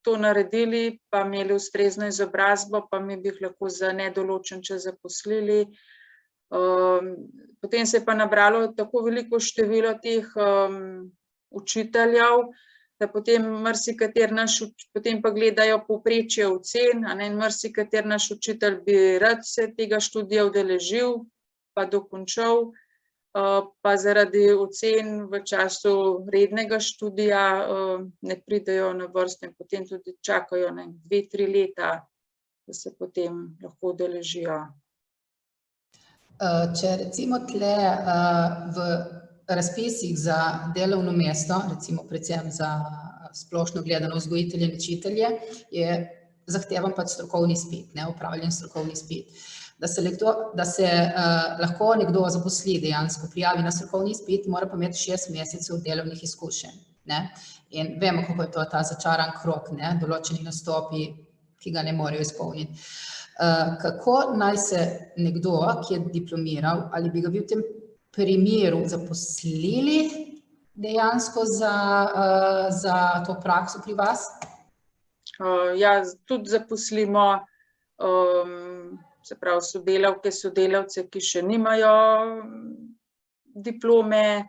to naredili, pa imeli ustrezno izobrazbo, pa mi bi jih lahko za nedoločen čas zaposlili. Potem se je pa nabralo tako veliko število teh učiteljev, da potem potem pa gledajo povprečje ocen, in marsikateri naš učitelj bi rad se tega študija udeležil, pa dokončal, pa zaradi ocen v času rednega študija ne pridejo na vrsto in potem tudi čakajo 2-3 leta, da se potem lahko udeležijo. Če recimo tle v razpisih za delovno mesto, recimo predvsem za splošno gledano vzgojitelje in učitelje, je zahtevan pač strokovni izpit, opravljen strokovni izpit. Da se lahko nekdo zaposli, dejansko prijavi na strokovni izpit, mora pa imeti 6 mesecev delovnih izkušenj. In vemo, kako je to ta začaran krog, določeni nastopi, ki ga ne morejo izpolniti. Kako naj se nekdo, ki je diplomiral, ali bi ga v tem primeru zaposlili dejansko za to prakso pri vas? Ja, tudi zaposlimo, se pravi, sodelavke, sodelavce, ki še nimajo diplome,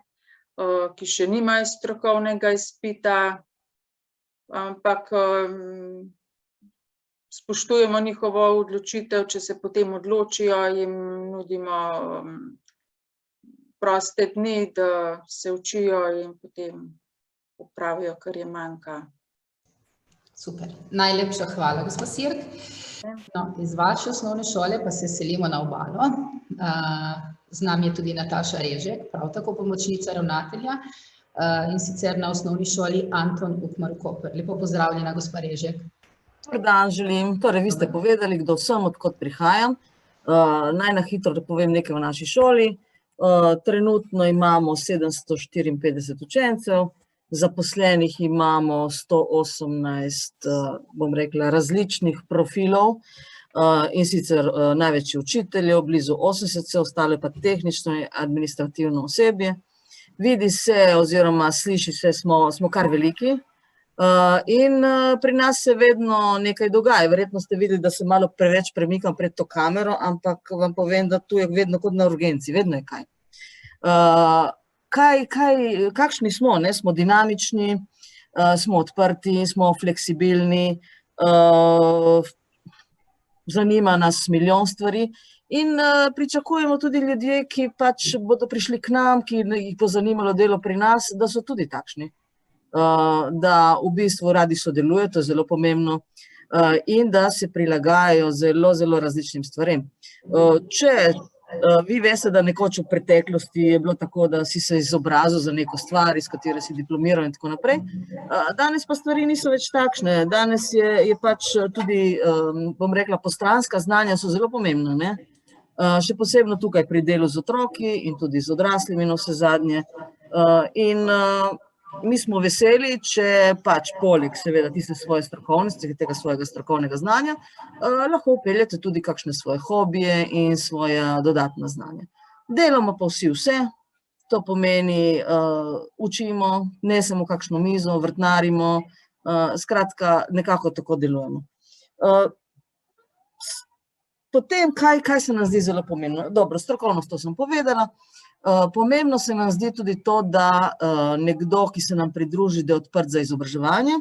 ki še nimajo strokovnega izpita, ampak spoštujemo njihovo odločitev, če se potem odločijo, jim nudimo proste dni, da se učijo in potem opravijo, kar je manjka. Super, najlepša hvala, gospa Sirk. Iz vaše osnovne šole pa se selimo na Obalo. Z nami je tudi Nataša Režek, prav tako pomočnica ravnatelja, in sicer na osnovni šoli Anton Ukmar Koper. Lepo pozdravljena, gospa Režek. Dober dan želim. Torej, vi ste povedali, kdo sem, odkot prihajam. Naj na hitro povem nekaj o naši šoli. Trenutno imamo 754 učencev, zaposlenih imamo 118, bom rekla, različnih profilov, in sicer največ učiteljev, blizu 80, vse ostale pa tehnično in administrativno osebje. Vidi se oziroma sliši se, smo kar veliki, In pri nas se vedno nekaj dogaja. Verjetno ste videli, da se malo preveč premikam pred to kamero, ampak vam povem, da tu je vedno kot na urgenci, vedno je kaj. Kakšni smo? Smo dinamični, smo odprti, smo fleksibilni, zanima nas milijon stvari in pričakujemo tudi ljudje, ki pač bodo prišli k nam, ki jih bo zanimalo delo pri nas, da so tudi takšni. Da v bistvu radi sodelujejo, to je zelo pomembno, in da se prilagajajo zelo, zelo različnim stvarem. Če vi veste, da nekoč v preteklosti je bilo tako, da si se izobrazil za neko stvar, iz katere si diplomiral in tako naprej, danes pa stvari niso več takšne. Danes je pač tudi, bom rekla, postranska znanja so zelo pomembna, ne? Še posebno tukaj pri delu z otroki in tudi z odraslimi na vse zadnje. In mi smo veseli, če pač poleg seveda tiste svoje strokovnosti, tega svojega strokovnega znanja, lahko upeljete tudi kakšne svoje hobije in svoje dodatna znanja. Delamo pa vsi vse, to pomeni učimo, nesemo kakšno mizo, vrtnarimo, skratka nekako tako delujemo. Potem, kaj se nam zdi zelo pomembno? Dobro, strokovnost, to sem povedala. Pomembno se nam zdi tudi to, da nekdo, ki se nam pridruži, da je odprt za izobraževanje.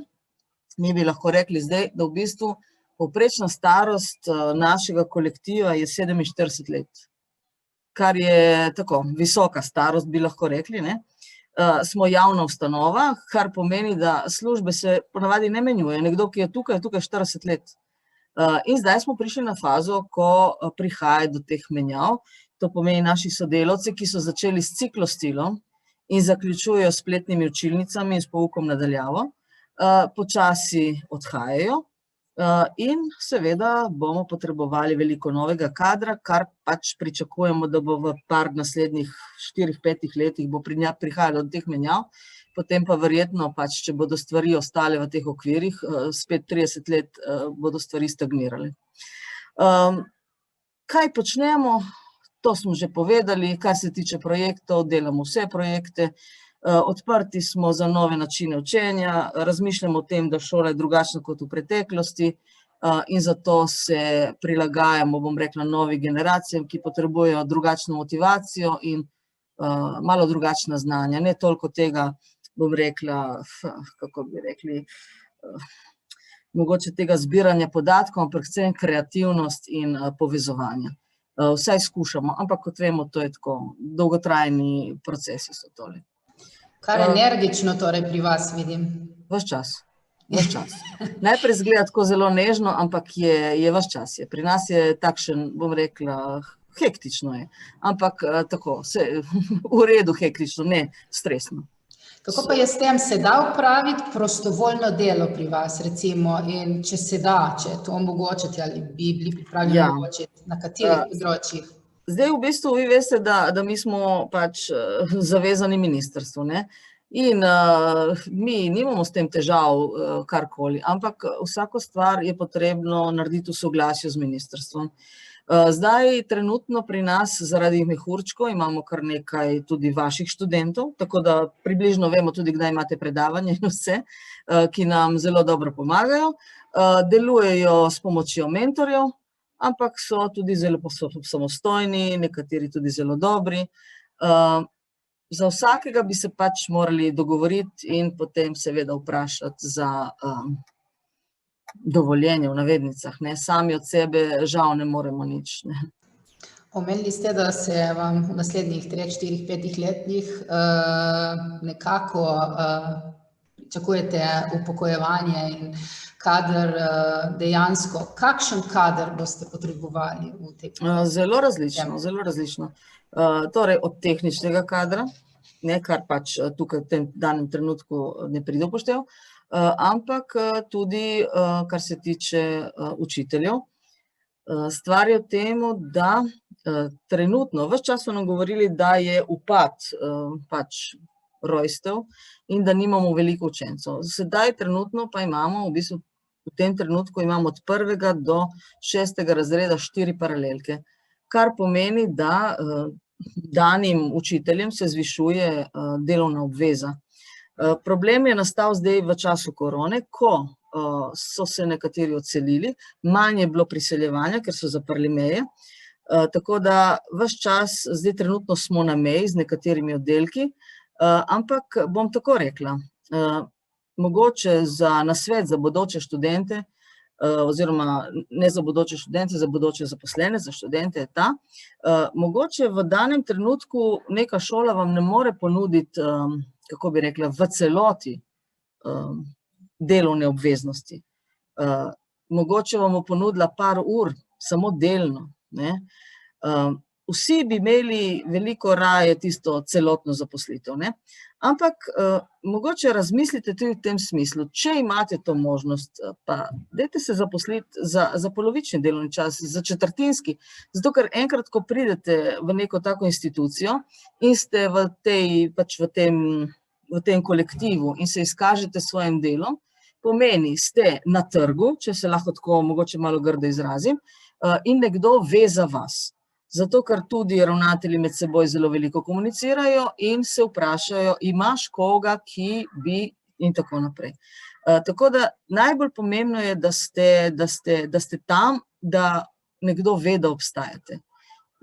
Mi bi lahko rekli zdaj, da v bistvu povprečna starost našega kolektiva je 47 let. Kar je tako visoka starost, bi lahko rekli, ne? Smo javna ustanova, kar pomeni, da službe se ponavadi ne menjujejo. Nekdo, ki je tukaj 40 let. In zdaj smo prišli na fazo, ko prihaja do teh menjav. To pomeni naši sodelavci, ki so začeli s ciklostilom in zaključujejo s spletnimi učilnicami in s poukom nadaljavo, počasi odhajajo in seveda bomo potrebovali veliko novega kadra, kar pač pričakujemo, da bo v par naslednjih 4-5 letih bo prihajalo do teh menjav, potem pa verjetno pač, če bodo stvari ostale v teh okvirih, spet 30 let bodo stvari stagnirale. Kaj počnemo? To smo že povedali, kar se tiče projektov, delamo vse projekte, odprti smo za nove načine učenja, razmišljamo o tem, da šola je drugačna kot v preteklosti in zato se prilagajamo, bom rekla, novim generacijam, ki potrebujejo drugačno motivacijo in malo drugačna znanja. Ne toliko tega, bom rekla, kako bi rekli, mogoče tega zbiranja podatkov, ampak predvsem kreativnost in povezovanje. Vsaj skušamo, ampak kot vemo, to je tako, dolgotrajni procesi so tole. Kar energično torej pri vas vidim. Ves čas. Najprej izgleda tako zelo nežno, ampak je ves čas. Pri nas je takšen, bom rekla, hektično je, ampak tako, v redu hektično, ne stresno. Kako pa je s tem se da opraviti prostovoljno delo pri vas, recimo, in če se da, če je to omogočiti, ali bi bili pripravljeni omogočiti, na katerih področjih? Zdaj v bistvu vi veste, da mi smo pač zavezani ministrstvu, ne? In mi nimamo s tem težav karkoli, ampak vsako stvar je potrebno narediti v soglasju z ministrstvom. Zdaj trenutno pri nas zaradi mehurčkov imamo kar nekaj tudi vaših študentov, tako da približno vemo tudi, kdaj imate predavanje in vse, ki nam zelo dobro pomagajo. Delujejo s pomočjo mentorjev, ampak so tudi zelo samostojni, nekateri tudi zelo dobri. Za vsakega bi se pač morali dogovoriti in potem seveda vprašati za dovoljenje v navednicah. Sami od sebe žal ne moremo nič. Omenili ste, da se vam v naslednjih 3, 4, 5 letih nekako pričakujete upokojevanje in kader dejansko. Kakšen kader boste potrebovali v tej profesiji? Zelo različno. Torej od tehničnega kadra, kar pač tukaj v tem danem trenutku ne pride v poštev, ampak tudi, kar se tiče učiteljev. Stvar je v tem, da trenutno, ves čas so nam govorili, da je upad pač rojstev in da nimamo veliko učencev. Sedaj trenutno pa imamo, v bistvu v tem trenutku imamo od 1. do 6. razreda 4 paralelke, kar pomeni, da danim učiteljem se zvišuje delovna obveza. Problem je nastal zdaj v času korone, ko so se nekateri odselili, manj je bilo priseljevanja, ker so zaprli meje, tako da ves čas, zdaj trenutno smo na meji z nekaterimi oddelki, ampak bom tako rekla, mogoče za nasvet za bodoče študente, oziroma ne za bodoče študente, za bodoče zaposlene, za študente je ta, mogoče v danem trenutku neka šola vam ne more ponuditi, kako bi rekla, v celoti delovne obveznosti. Mogoče vam bo ponudila par ur, samo delno, ne. Vsi bi imeli veliko raje tisto celotno zaposlitev, ne. Ampak mogoče razmislite tudi v tem smislu, če imate to možnost, pa dajte se zaposliti za polovični delovni čas, za četrtinski, zato ker enkrat, ko pridete v neko tako institucijo in ste v tem kolektivu in se izkažete s svojim delom, pomeni, ste na trgu, če se lahko tako mogoče malo grdo izrazim, in nekdo ve za vas. Zato, ker tudi ravnatelji med seboj zelo veliko komunicirajo in se vprašajo, imaš koga, ki bi in tako naprej. Tako da najbolj pomembno je, da ste tam, da nekdo ve, da obstajate.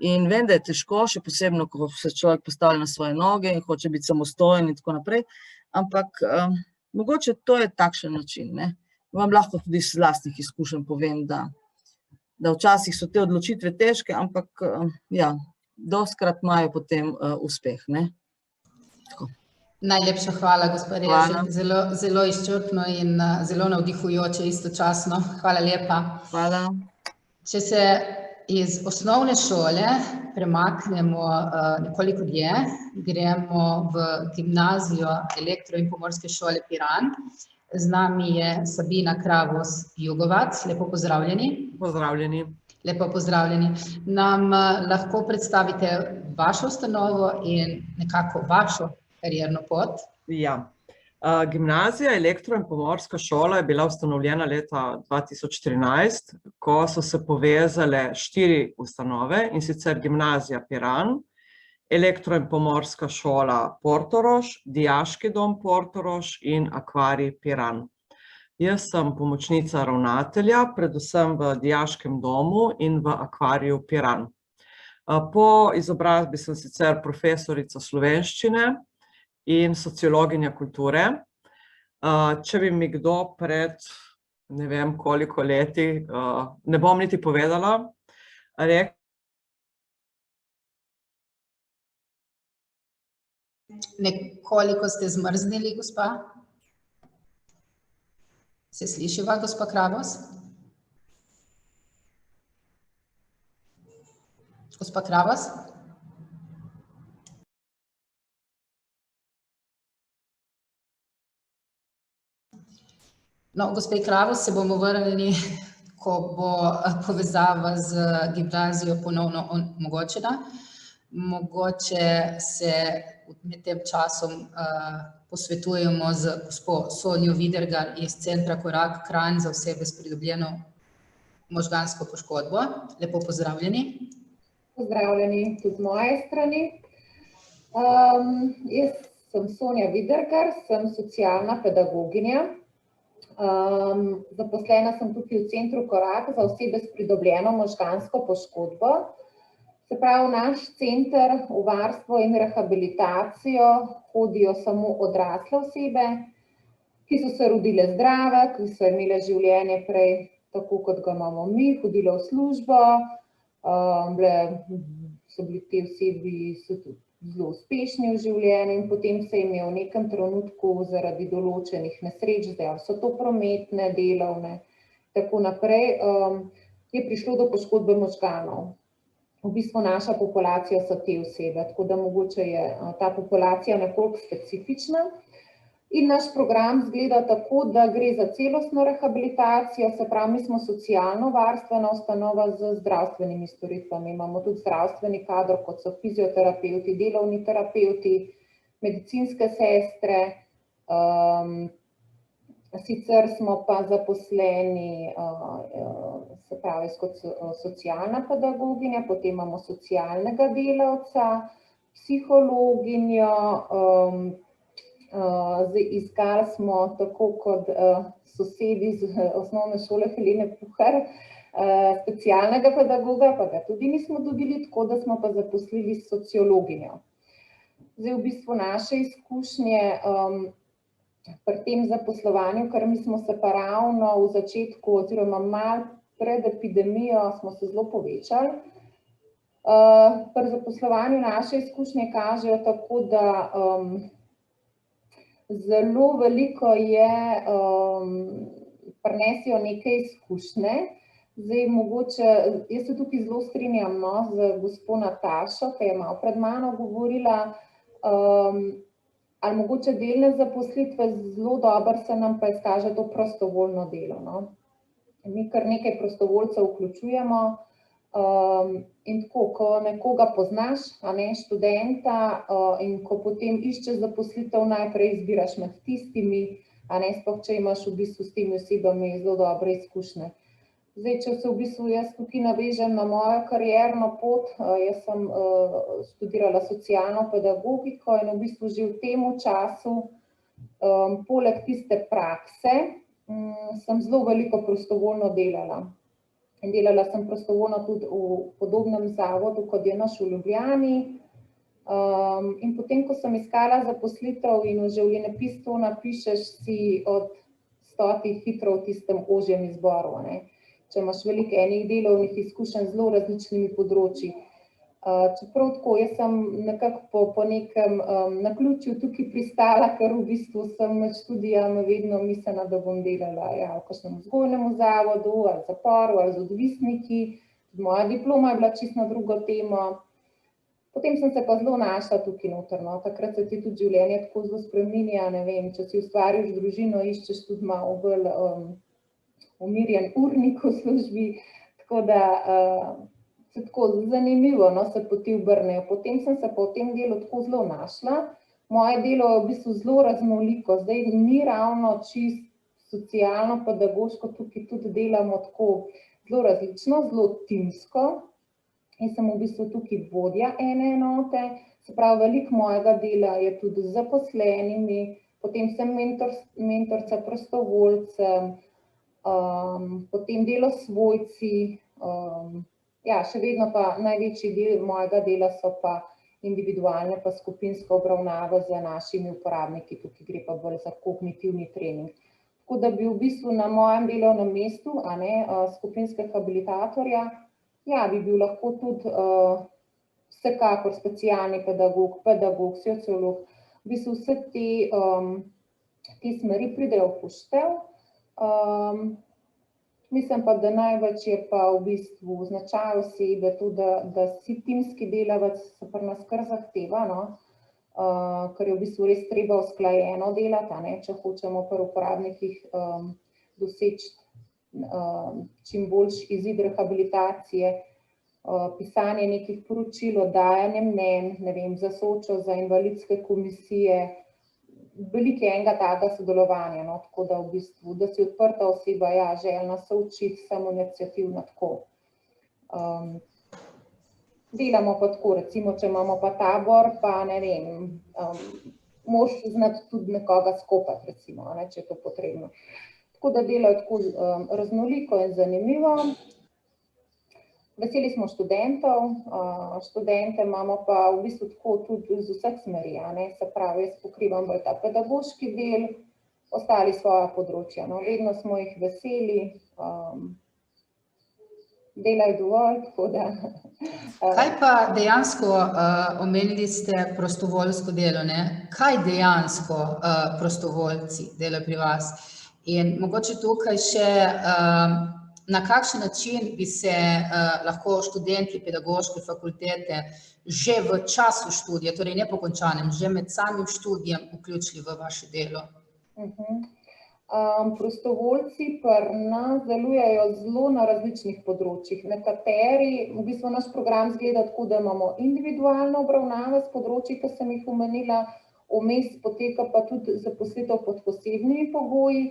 In vem, da je težko, še posebno, ko se človek postavlja na svoje noge in hoče biti samostojen in tako naprej, ampak mogoče to je takšen način, ne. Vam lahko tudi iz lastnih izkušenj povem, da včasih so te odločitve težke, ampak ja, dostikrat imajo potem uspeh, ne. Tako. Najlepša hvala, gospa Režek, zelo izčrpno in zelo navdihujoče istočasno. Hvala lepa. Hvala. Če se iz osnovne šole premaknemo nekoliko dlje, gremo v gimnazijo Elektro- in pomorske šole Piran. Z nami je Sabina Kravos-Jugovac, lepo pozdravljeni. Pozdravljeni. Lepo pozdravljeni. Nam lahko predstavite vašo ustanovo in nekako vašo karierno pot? Ja. Gimnazija Elektro- in pomorska šola je bila ustanovljena leta 2013, ko so se povezale 4 ustanove, in sicer Gimnazija Piran, Elektro- in pomorska šola Portorož, Dijaški dom Portorož in Akvarij Piran. Jaz sem pomočnica ravnatelja, predvsem v Dijaškem domu in v Akvariju Piran. Po izobrazbi sem sicer profesorica slovenščine in sociologinja kulture. Če bi mi kdo pred ne vem koliko leti, ne bom niti povedala, Nekoliko ste zmrznili, gospa? Se slišiva, gospa Kravos? Gospa Kravos? No, gospe Kravos se bomo vrnili, ko bo povezava z gimnazijo ponovno omogočena. Mogoče se med tem časom posvetujemo z gospo Sonjo Vidergar iz Centra Korak Kranj za osebe s pridobljeno možgansko poškodbo. Lepo pozdravljeni. Pozdravljeni tudi z moje strani. Jaz sem Sonja Vidergar, sem socialna pedagoginja. Zaposlena sem tukaj v Centru Korak za osebe s pridobljeno možgansko poškodbo. Se pravi, v naš center v varstvo in rehabilitacijo hodijo samo odrasle osebe, ki so se rodile zdrave, ki so imele življenje prej tako, kot ga imamo mi, hodile v službo, so bili te osebi zelo uspešni v življenju in potem se jim je v nekem trenutku zaradi določenih nesreč, zdaj so to prometne, delovne, tako naprej, je prišlo do poškodbe možganov. V bistvu naša populacija so te osebe, tako da mogoče je ta populacija nekoliko specifična. In naš program izgleda tako, da gre za celostno rehabilitacijo, se pravi, mi smo socialno-varstvena ustanova z zdravstvenimi storitvami. Imamo tudi zdravstveni kader, kot so fizioterapevti, delovni terapevti, medicinske sestre, sicer smo pa zaposleni, se pravi, kot socialna pedagoginja, potem imamo socialnega delavca, psihologinjo, Iskali smo tako kot sosedi z osnovne šole Helene Puhar, specialnega pedagoga, pa ga tudi nismo dobili, tako da smo pa zaposlili sociologinjo. V bistvu naše izkušnje pri tem zaposlovanju, ker mi smo se pa ravno v začetku oziroma malo pred epidemijo smo se zelo povečali. Pri zaposlovanju naše izkušnje kažejo tako, da zelo veliko je, prinesijo neke izkušnje. Zdaj, mogoče, jaz se tukaj zelo strinjam z gospo Natašo, ki je malo pred mano govorila, ali mogoče delne zaposlitve, zelo dobro se nam pa izkaže to prostovoljno delo. Mi kar nekaj prostovoljcev vključujemo in tako, ko nekoga poznaš, študenta, in ko potem iščeš zaposlitev, najprej izbiraš med tistimi, sploh če imaš v bistvu s temi osebami zelo dobre izkušnje. Zdaj, če se v bistvu jaz tukaj navežem na mojo karierno pot, jaz sem študirala socialno pedagogiko in v bistvu že v tem času, poleg tiste prakse, sem zelo veliko prostovoljno delala. In delala sem prostovoljno tudi v podobnem zavodu, kot je naš v Ljubljani. In potem, ko sem iskala zaposlitev in v življenjepisu napišeš si od 100 hitro v tistem ožjem izboru, če imaš veliko enih delovnih izkušenj z zelo različnimi področji. Čeprav tako, jaz sem nekako po nekem naključju tukaj pristala, ker v bistvu sem med študijami vedno mislila, da bom delala v kakšnem vzgojnem zavodu, ali zaporu, ali z odvisniki. Moja diploma je bila čisto na drugo temo. Potem sem se pa zelo našla tukaj noter. Takrat se ti tudi življenje tako zelo spreminja, ne vem, če si ustvariš družino, iščeš tudi malo bolj umirjen urnik v službi, tako da se tako zanimivo se poti obrnejo. Potem sem se pa v tem delu tako zelo našla. Moje delo je v bistvu zelo raznoliko. Zdaj ni ravno čist socialno, pedagoško, tukaj tudi delamo tako zelo različno, zelo timsko. Jaz sem v bistvu tukaj vodja ene enote, se pravi, veliko mojega dela je tudi z zaposlenimi, potem sem mentorica prostovoljcem, potem delo s svojci, še vedno pa največji del mojega dela so pa individualne pa skupinske obravnave z našimi uporabniki, tukaj gre pa bolj za kognitivni trening. Tako da bi v bistvu na mojem delovnem mestu, skupinskega habilitatorja, bi bil lahko tudi vsekakor specialni pedagog, sociolog, v bistvu vse te smeri pridejo v poštev. Mislim pa, da največ je pa v bistvu značaj osebe to, da si timski delavec, se pri nas kar zahteva, ker je v bistvu res treba usklajeno delati, če hočemo pri uporabnikih doseči čim boljši izid rehabilitacije, pisanje nekih poročil, oddajanje mnenj, ne vem, za Sočo, za invalidske komisije, veliko je enega takega sodelovanja, tako da v bistvu, da si odprta oseba, željna se učiti, samoiniciativna, tako. Delamo pa tako, recimo, če imamo pa tabor, pa ne vem, moraš znati tudi nekoga skopati, recimo, če je to potrebno. Tako da delo je tako raznoliko in zanimivo. Veseli smo študentov, študente imamo pa v bistvu tako tudi z vseh smeri, se pravi, jaz pokrivam bolj ta pedagoški del, ostali svoja področja, vedno smo jih veseli, delajo dovolj, tako da. Kaj pa dejansko, omenili ste prostovoljsko delo, kaj dejansko prostovoljci delajo pri vas? In mogoče tukaj še, na kakšen način bi se lahko študenti pedagoške fakultete že v času študija, torej ne po končanem, že med samim študijem vključili v vaše delo? Prostovoljci pri nas delujejo zelo na različnih področjih. Nekateri, v bistvu naš program izgleda tako, da imamo individualne obravnave s področji, ki sem jih omenila, vmes poteka pa tudi zaposlitev pod posebnimi pogoji,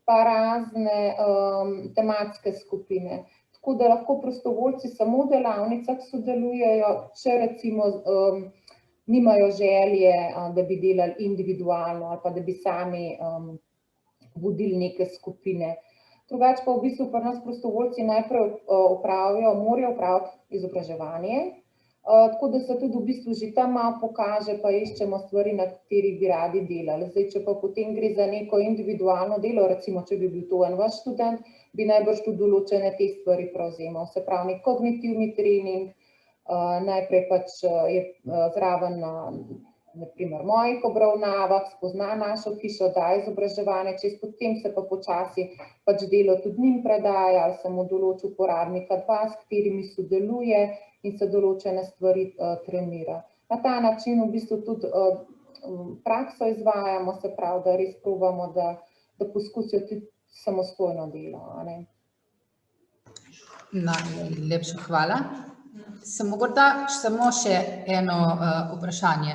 pa razne tematske skupine. Tako da lahko prostovoljci samo v delavnicah sodelujejo, če recimo nimajo želje, da bi delali individualno ali pa da bi sami vodili neke skupine. Drugače pa v bistvu pri nas prostovoljci najprej morajo opraviti izobraževanje, tako da se tudi v bistvu že tam malo pokaže, pa iščemo stvari, na katerih bi radi delali. Zdaj, če pa potem gre za neko individualno delo, recimo, če bi bil to en vaš študent, bi najbrž tudi določene te stvari prevzemal. Se pravi, nek kognitivni trening, najprej pač je zraven na primer mojih obravnavah, spozna našo hišo, da izobraževanje, potem se pa počasi pač delo tudi njim predaja, ali samo določi uporabnika dva, s katerimi sodeluje in se določene stvari trenira. Na ta način v bistvu tudi prakso izvajamo, se pravi, da res probamo, da poskusijo tudi samostojno delo. Najlepša hvala. Morda samo še eno vprašanje.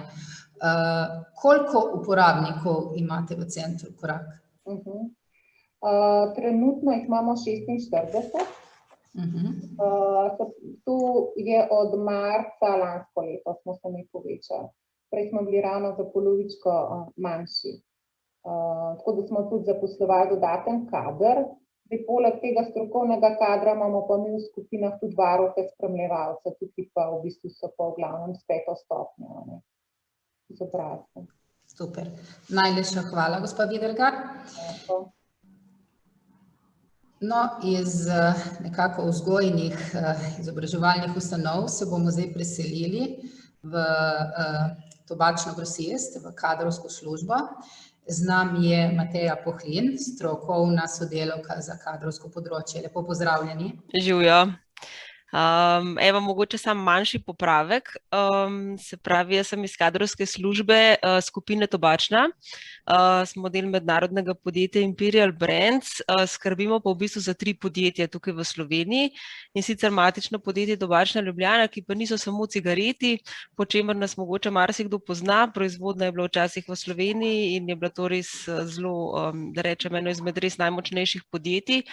Koliko uporabnikov imate v centru Korak? Trenutno jih imamo 46. To je od marca lansko leto, smo se mi povečali. Prej smo bili ravno za polovičko manjši. Tako da smo tudi zaposlovali dodaten kader. Poleg tega strokovnega kadra imamo pa mi v skupinah tudi varuhe, spremljevalce, tukaj pa v bistvu so pa v glavnem s 5. stopnjo izobrazbe. Super. Najlepša hvala, gospa Vidergar. No, iz nekako vzgojnih izobraževalnih ustanov se bomo zdaj preselili v tobačno grosist, v kadrovsko službo. Z nami je Mateja Pohlin, strokovna sodelavka za kadrovsko področje. Lepo pozdravljeni. Živjo. Evo, mogoče sam manjši popravek. Se pravi, jaz sem iz kadrovske službe skupine Tobačna. Smo del mednarodnega podjetja Imperial Brands. Skrbimo pa v bistvu za 3 podjetja tukaj v Sloveniji. In sicer matično podjetje Tobačna Ljubljana, ki pa niso samo cigareti, po čemer nas mogoče marsikdo pozna. Proizvodnja je bila včasih v Sloveniji in je bila to res zelo, da rečem, eno izmed res najmočnejših podjetij.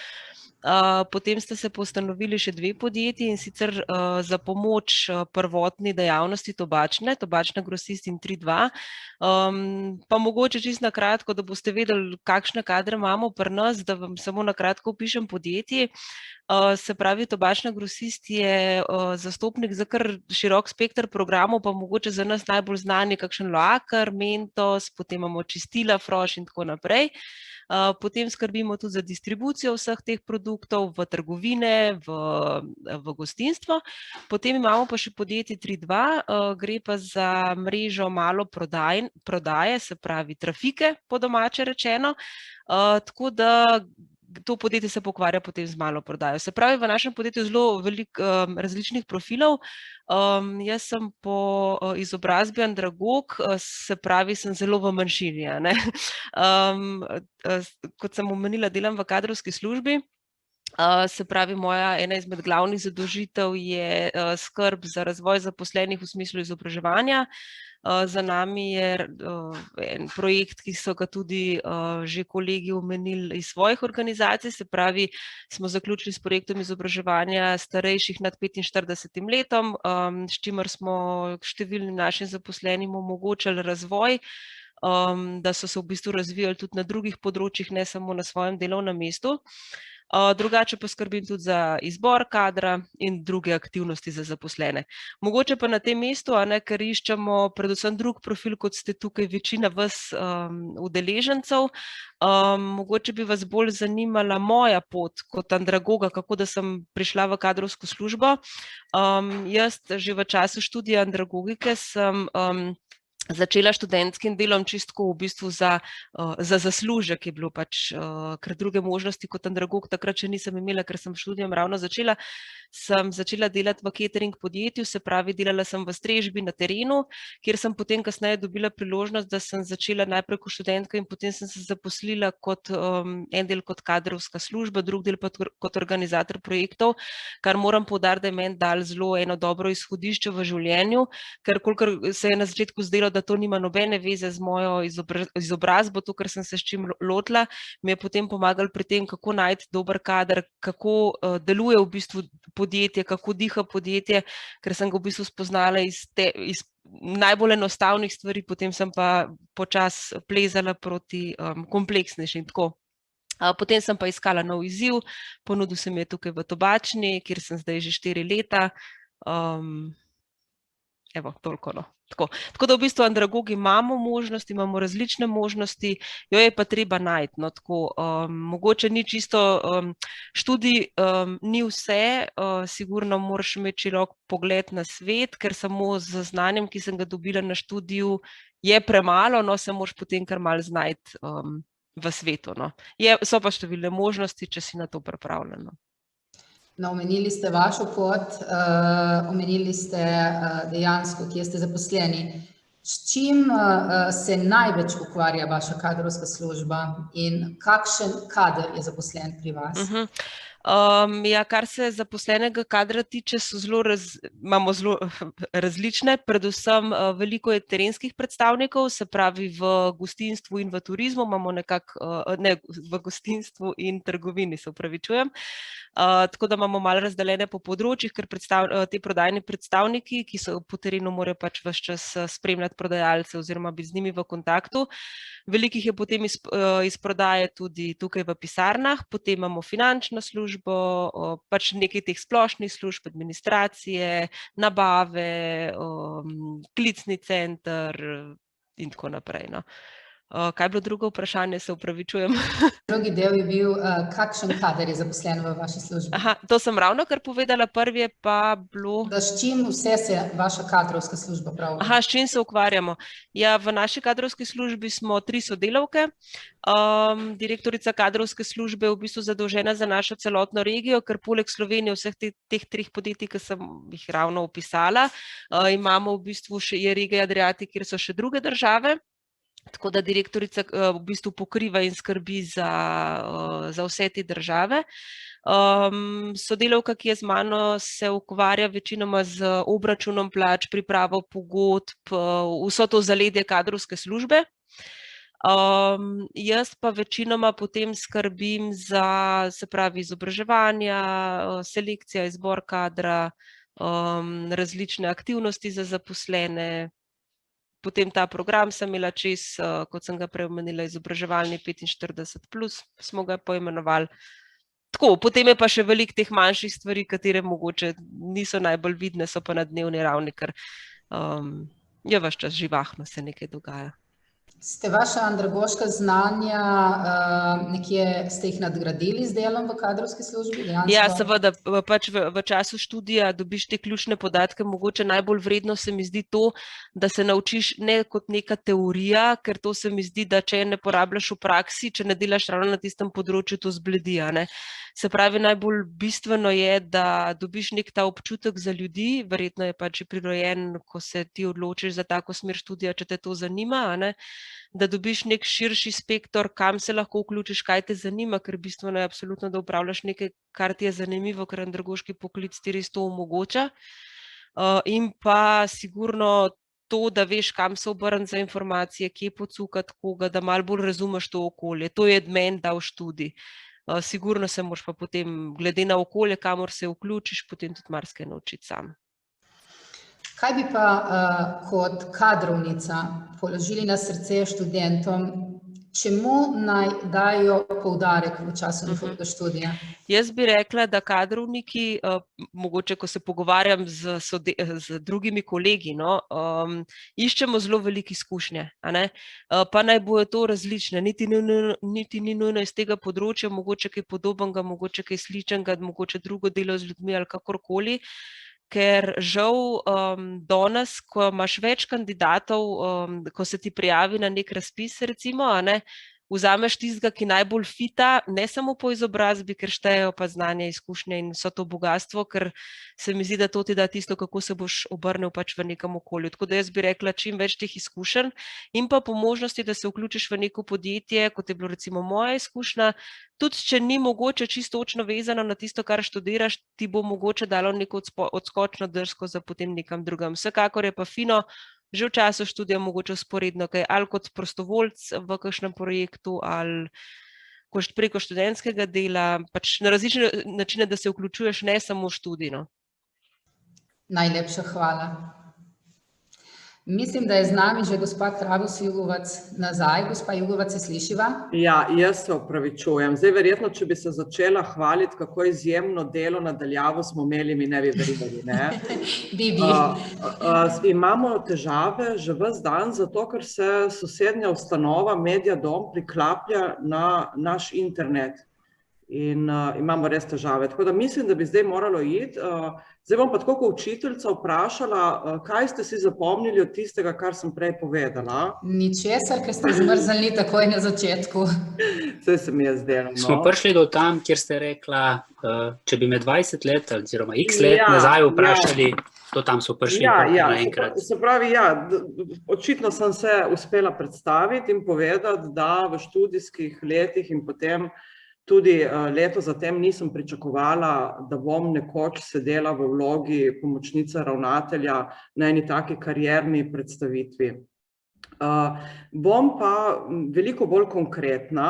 Potem ste se ustanovili še 2 podjetji, in sicer za pomoč prvotni dejavnosti tobačne, Tobačna grosist in 3-2. Pa mogoče čisto na kratko, da boste vedeli, kakšne kadre imamo pri nas, da vam samo na kratko opišem podjetje. Se pravi, Tobačna grosist je zastopnik za kar širok spekter programov, pa mogoče za nas najbolj znani kakšen Loaker, Mentos, potem imamo čistila, Froš in tako naprej. Potem skrbimo tudi za distribucijo vseh teh produktov v trgovine, v gostinstvo. Potem imamo pa še podjetje 3-2, gre pa za mrežo malo prodaje, se pravi trafike, po domače rečeno. Tako da to podjetje se pokvarja potem z malo prodajo. Se pravi, v našem podjetju zelo veliko različnih profilov. Jaz sem po izobrazbi andragog, se pravi, sem zelo v manjšini. Kot sem omenila, delam v kadrovski službi. Se pravi, moja ena izmed glavnih zadolžitev je skrb za razvoj zaposlenih v smislu izobraževanja. Za nami je en projekt, ki so ga tudi že kolegi omenili iz svojih organizacij, se pravi, smo zaključili s projektom izobraževanja starejših nad 45 letom, s čimer smo številnim našim zaposlenim omogočili razvoj, da so se v bistvu razvijali tudi na drugih področjih, ne samo na svojem delovnem mestu. Drugače pa skrbim tudi za izbor kadra in druge aktivnosti za zaposlene. Mogoče pa na tem mestu, ker iščemo predvsem drug profil, kot ste tukaj večina vas udeležencev, mogoče bi vas bolj zanimala moja pot kot andragoga, kako da sem prišla v kadrovsko službo. Jaz že v času študija andragogike sem začela študentskim delom čistko v bistvu za zaslužek, je bilo pač, ker druge možnosti kot andragog takrat še nisem imela, ker sem študijem ravno začela. Sem začela delati v catering podjetju, se pravi, delala sem v strežbi na terenu, kjer sem potem kasneje dobila priložnost, da sem začela najprej kot študentka in potem sem se zaposlila kot en del kot kadrovska služba, drug del pa kot organizator projektov, kar moram poudariti, da je meni dalo zelo eno dobro izhodišče v življenju, ker kolikor se je na začetku zdelo, da to nima nobene veze z mojo izobrazbo, to, kar sem se s čim lotila, mi je potem pomagalo pri tem, kako najti dober kader, kako deluje v bistvu podjetje, kako diha podjetje, ker sem ga v bistvu spoznala iz najbolj enostavnih stvari, potem sem pa počasi plezala proti kompleksnejšim. Potem sem pa iskala nov izziv, ponudil se mi je tukaj v Tobačni, kjer sem zdaj že 4 leta. Evo, toliko, no. Tako da v bistvu andragogi imamo možnosti, imamo različne možnosti, jo je pa treba najti. No, mogoče ni čisto študij, ni vse, sigurno moraš imeti širok pogled na svet, ker samo z znanjem, ki sem ga dobila na študiju, je premalo, no, se moraš potem kar malo znajti v svetu. No. So pa številne možnosti, če si na to pripravljen. No, omenili ste vašo pot, omenili ste dejansko, kje ste zaposleni. S čim se največ ukvarja vaša kadrovska služba in kakšen kader je zaposlen pri vas? Kar se zaposlenega kadra tiče, imamo zelo različne, predvsem veliko je terenskih predstavnikov, se pravi v gostinstvu in v turizmu, imamo v gostinstvu in trgovini, se opravičujem. Tako da imamo malo razdeljene po področjih, ker ti prodajni predstavniki, ki so po terenu, morajo pač ves čas spremljati prodajalce oziroma biti z njimi v kontaktu. Velikih je potem iz prodaje tudi tukaj v pisarnah, potem imamo finančno službo, pač nekaj teh splošnih služb, administracije, nabave, klicni center in tako naprej. No. Kaj je bilo drugo vprašanje, se opravičujem? Drugi del je bil, kakšen kader je zaposlen v vaši službi? To sem ravno kar povedala, prvi je pa bilo... S čim vse se vaša kadrovska služba pravi? S čim se ukvarjamo? Ja, v naši kadrovski službi smo 3 sodelavke. Direktorica kadrovske službe je v bistvu zadolžena za našo celotno regijo, ker poleg Slovenije vseh teh 3 podjetij, ki sem jih ravno opisala, imamo v bistvu še regija Adriatik, kjer so še druge države. Tako da direktorica v bistvu pokriva in skrbi za vse te države. Sodelavka, ki je z mano, se ukvarja večinoma z obračunom plač, pripravo pogodb, vso to zaledje kadrovske službe. Jaz pa večinoma potem skrbim za, se pravi, izobraževanja, selekcija, izbor kadra, različne aktivnosti za zaposlene. Potem ta program sem imela čez, kot sem ga prej omenila, izobraževalni 45+, smo ga poimenovali. Tako, potem je pa še veliko teh manjših stvari, katere mogoče niso najbolj vidne, so pa na dnevni ravni, ker je ves čas živahno, se nekaj dogaja. Ste vaša andragoška znanja, nekje ste jih nadgradili z delom v kadrovski službi? Ja, seveda, pač v času študija dobiš te ključne podatke, mogoče najbolj vredno se mi zdi to, da se naučiš ne kot neka teorija, ker to se mi zdi, da če ne porabljaš v praksi, če ne delaš ravno na tistem področju, to zbledi, ne. Se pravi, najbolj bistveno je, da dobiš nek ta občutek za ljudi, verjetno je pač prirojen, ko se ti odločiš za tako smer študija, če te to zanima, ne, da dobiš nek širši spektor, kam se lahko vključiš, kaj te zanima, ker bistveno je absolutno, da upravljaš nekaj, kar ti je zanimivo, ker andragoški poklic ti res to omogoča. In pa sigurno to, da veš, kam se obrniti za informacije, kje pocukati koga, da malo bolj razumeš to okolje. To je meni dal študij. Sigurno se moraš pa potem, glede na okolje, kamor se vključiš, potem tudi marsikaj naučiti sam. Kaj bi pa kot kadrovnica položili na srce študentom, čemu naj dajo poudarek v času njihovega študija? Jaz bi rekla, da kadrovniki, mogoče ko se pogovarjam z drugimi kolegi, iščemo zelo velike izkušnje, pa naj bojo to različne, niti ni nujno iz tega področja, mogoče kaj podobnega, mogoče kaj sličnega, mogoče drugo delo z ljudmi ali kakorkoli. Ker žal danes, ko imaš več kandidatov, ko se ti prijavi na nek razpis, recimo, vzameš tistega, ki najbolj fita, ne samo po izobrazbi, ker štejejo pa znanje, izkušnje in so to bogatstvo, ker se mi zdi, da to ti da tisto, kako se boš obrnil pač v nekem okolju. Tako da jaz bi rekla, čim več teh izkušenj in pa po možnosti, da se vključiš v neko podjetje, kot je bilo recimo moja izkušnja, tudi če ni mogoče čisto točno vezano na tisto, kar študiraš, ti bo mogoče dalo neko odskočno drsko za potem nekam drugam. Vsekakor je pa fino, že v času študija mogoče vzporedno kaj, ali kot prostovoljc v kakšnem projektu, ali preko študentskega dela, pač na različne načine, da se vključuješ, ne samo študijno. Najlepša hvala. Mislim, da je z nami že gospa Kravos Jugovac nazaj. Gospa Jugovac, se slišiva? Ja, jaz se opravičujem. Zdaj verjetno, če bi se začela hvaliti, kako izjemno delo nadaljavo smo imeli, mi ne bi verjeli, ne? Imamo težave že ves dan, zato ker se sosednja ustanova Mediadom priklaplja na naš internet. In imamo res težave. Tako da mislim, da bi zdaj moralo iti. Zdaj bom pa tako kot učiteljica vprašala, kaj ste si zapomnili od tistega, kar sem prej povedala? Ničesar, ker ste zmrznili takoj na začetku. Saj se mi je zdelo. Smo prišli do tam, kjer ste rekla, če bi me 20 let oziroma x let nazaj vprašali, do tam so prišli naenkrat. Se pravi, očitno sem se uspela predstaviti in povedati, da v študijskih letih in potem tudi leto zatem nisem pričakovala, da bom nekoč sedela v vlogi pomočnice ravnatelja na eni taki karierni predstavitvi. Bom pa veliko bolj konkretna.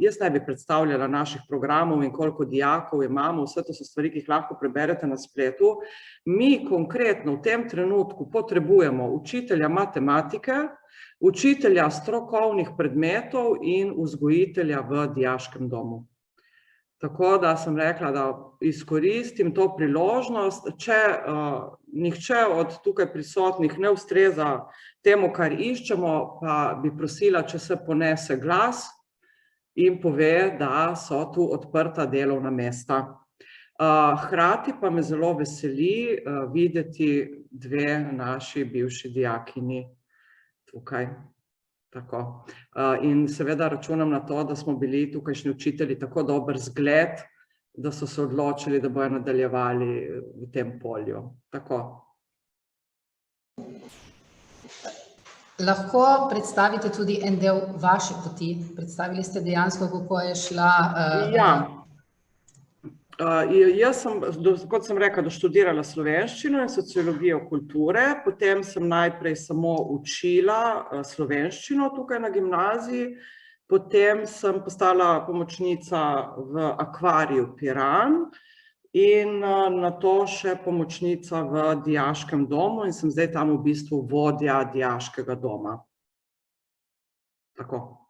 Jaz ne bi predstavljala naših programov in koliko dijakov imamo, vse to so stvari, ki jih lahko preberete na spletu. Mi konkretno v tem trenutku potrebujemo učitelja matematike, učitelja strokovnih predmetov in vzgojitelja v dijaškem domu. Tako da sem rekla, da izkoristim to priložnost, če nihče od tukaj prisotnih ne ustreza temu, kar iščemo, pa bi prosila, če se ponese glas in pove, da so tu odprta delovna mesta. Hkrati pa me zelo veseli videti dve naši bivši dijakinji tukaj. Tako. In seveda računam na to, da smo bili tukajšnji učitelji tako dober zgled, da so se odločili, da bojo nadaljevali v tem polju. Tako. Lahko predstavite tudi en del vaše poti. Predstavili ste dejansko, kako je šla... Jaz sem, kot sem rekla, doštudirala slovenščino in sociologijo kulture, potem sem najprej samo učila slovenščino tukaj na gimnaziji, potem sem postala pomočnica v Akvariju Piran in nato še pomočnica v dijaškem domu in sem zdaj tam v bistvu vodja dijaškega doma. Tako.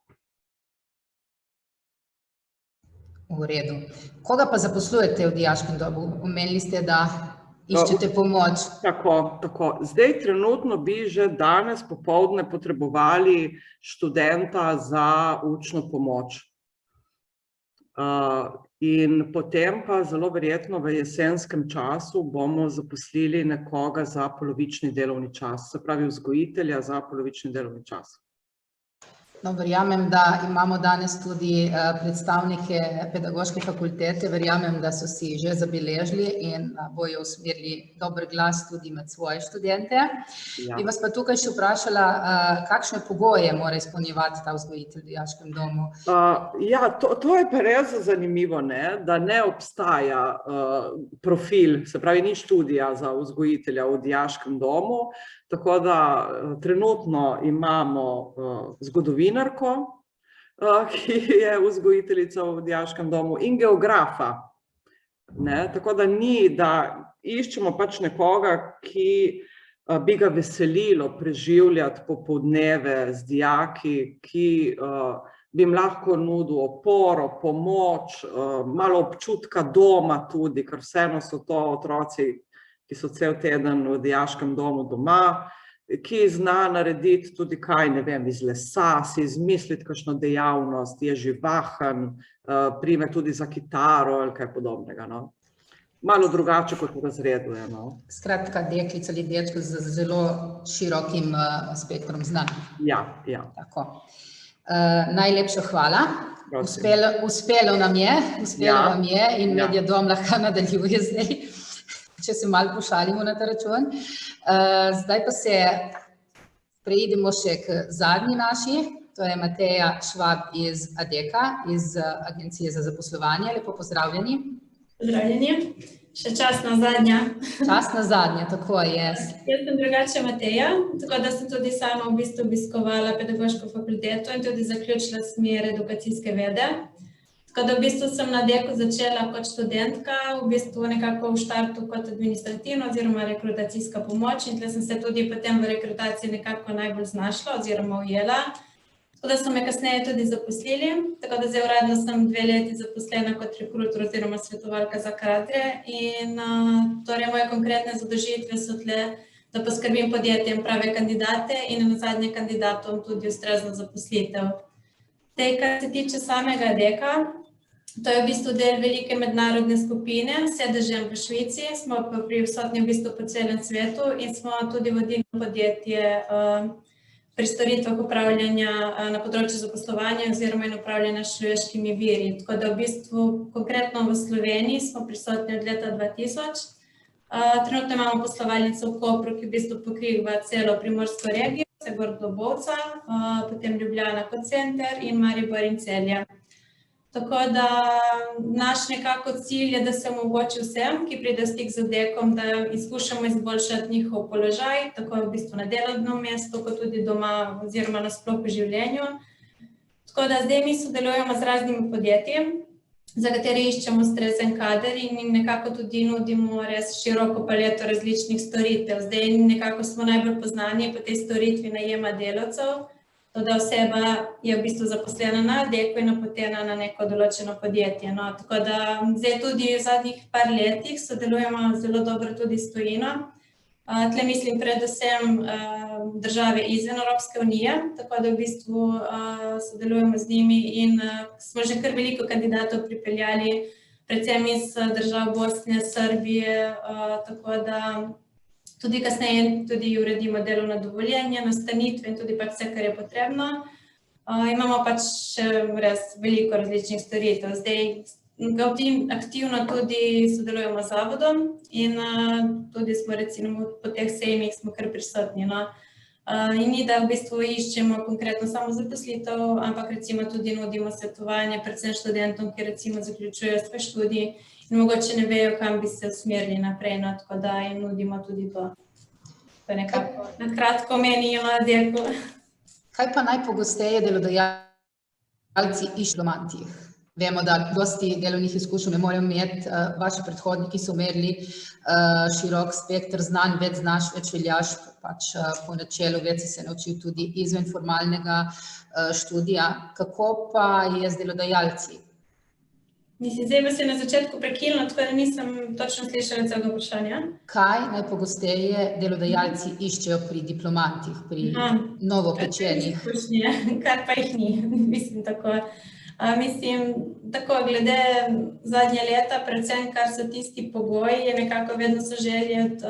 V redu. Koga pa zaposlujete v dijaškem domu? Omenili ste, da iščete pomoč. Tako. Zdaj trenutno bi že danes popoldne potrebovali študenta za učno pomoč. In potem pa zelo verjetno v jesenskem času bomo zaposlili nekoga za polovični delovni čas, se pravi vzgojitelja za polovični delovni čas. No, verjamem, da imamo danes tudi predstavnike pedagoške fakultete, verjamem, da so si že zabeležili in bojo usmerili dober glas tudi med svoje študente. Bi vas pa tukaj še vprašala, kakšne pogoje mora izpolnjevati ta vzgojitelj v dijaškem domu? To je pa res zanimivo, da ne obstaja profil, se pravi, ni študija za vzgojitelja v dijaškem domu, tako da trenutno imamo zgodovinarko, ki je vzgojiteljica v dijaškem domu, in geografa. Tako da ni, da iščemo pač nekoga, ki bi ga veselilo preživljati popoldneve z dijaki, ki bi jim lahko nudil oporo, pomoč, malo občutka doma tudi, ker vseeno so to otroci, ki so cel teden v dijaškem domu doma, ki zna narediti tudi kaj, ne vem, iz lesa, si izmisliti kakšno dejavnost, je živahen, prime tudi za kitaro ali kaj podobnega. Malo drugače kot v razredu. Skratka, deklica ali dečko z zelo širokim spektrom znanj. Ja. Tako. Najlepša hvala. Uspelo nam je in Mediadom lahko nadaljuje zdaj, če se malo pošalimo na ta račun. Zdaj pa se preidemo še k zadnji naši, to je Mateja Švab iz ADEKA, iz Agencije za zaposlovanje. Lepo pozdravljeni. Pozdravljeni. Še častna zadnja. Častna zadnja, tako je. Jaz sem drugače Mateja, tako da sem tudi sama v bistvu obiskovala pedagoško fakulteto in tudi zaključila smer edukacijske vede. Tako da v bistvu sem na Deku začela kot študentka, v bistvu nekako v štartu kot administrativna oziroma rekrutacijska pomoč in tle sem se tudi potem v rekrutaciji nekako najbolj znašla oziroma ujela. Tako da so me kasneje tudi zaposlili, tako da zdaj uradno sem 2 leti zaposlena kot rekrutor oziroma svetovalka za kadre in torej moje konkretne zadolžitve so tle, da poskrbim podjetjem prave kandidate in nazadnje kandidatom tudi ustrezno zaposlitev. Kar se tiče samega Deka, to je v bistvu del velike mednarodne skupine, sedežem v Švici, smo pa prisotni v bistvu po celem svetu in smo tudi vodilno podjetje pri storitvah upravljanja na področju zaposlovanja oziroma in upravljanja s človeškimi viri. Tako da v bistvu konkretno v Sloveniji smo prisotni od leta 2000. Trenutno imamo poslovalnico v Kopru, ki v bistvu pokriva celo primorsko regijo, vse gor do Bovca, potem Ljubljana kot center in Maribor in Celje. Tako da naš nekako cilj je, da se omogoči vsem, ki pride v stik z Dekom, da izkušamo izboljšati njihov položaj, tako v bistvu na delovnem mestu, kot tudi doma oziroma nasploh v življenju. Tako da zdaj mi sodelujemo z raznimi podjetji, za katere iščemo ustrezen kader in jim nekako tudi nudimo res široko paleto različnih storitev. Zdaj nekako smo najbolj poznani po tej storitvi najema delavcev, da oseba je v bistvu zaposlena na Deku in napotena na neko določeno podjetje. Tako da zdaj tudi v zadnjih par letih sodelujemo zelo dobro tudi s tujino. Tle mislim predvsem države izven Evropske unije, tako da v bistvu sodelujemo z njimi in smo že kar veliko kandidatov pripeljali, predvsem iz držav Bosne, Srbije, tako da tudi kasneje tudi uredimo delovno dovoljenje, nastanitve in tudi pač vse, kar je potrebno. Imamo pač res veliko različnih storitev. Zdaj aktivno tudi sodelujemo z zavodom in tudi smo recimo po teh sejmih smo kar prisotni. In ni, da v bistvu iščemo konkretno samo zaposlitev, ampak recimo tudi nudimo svetovanje, predvsem študentom, ki recimo zaključujejo svoj študij in mogoče ne vejo, kam bi se usmerili naprej, tako da jim nudimo tudi to. To je nekako na kratko menijo na Deku. Kaj pa najpogosteje delodajalci iščejo diplomantih? Vemo, da dosti delovnih izkušenj ne morejo imeti, vaši predhodniki so imeli širok spektr znanj, več znaš, več veljaš, pač po načelu več si se naučil tudi izven formalnega študija. Kako pa je z delodajalci? Mislim, zdaj vas je na začetku prekinilo, tako da nisem točno slišala celega vprašanja. Kaj najpogosteje delodajalci iščejo pri diplomantih, pri novopečenih? Kar pa jih ni, mislim tako. Mislim, tako glede zadnje leta, predvsem kar so tisti pogoji, je nekako vedno so želje od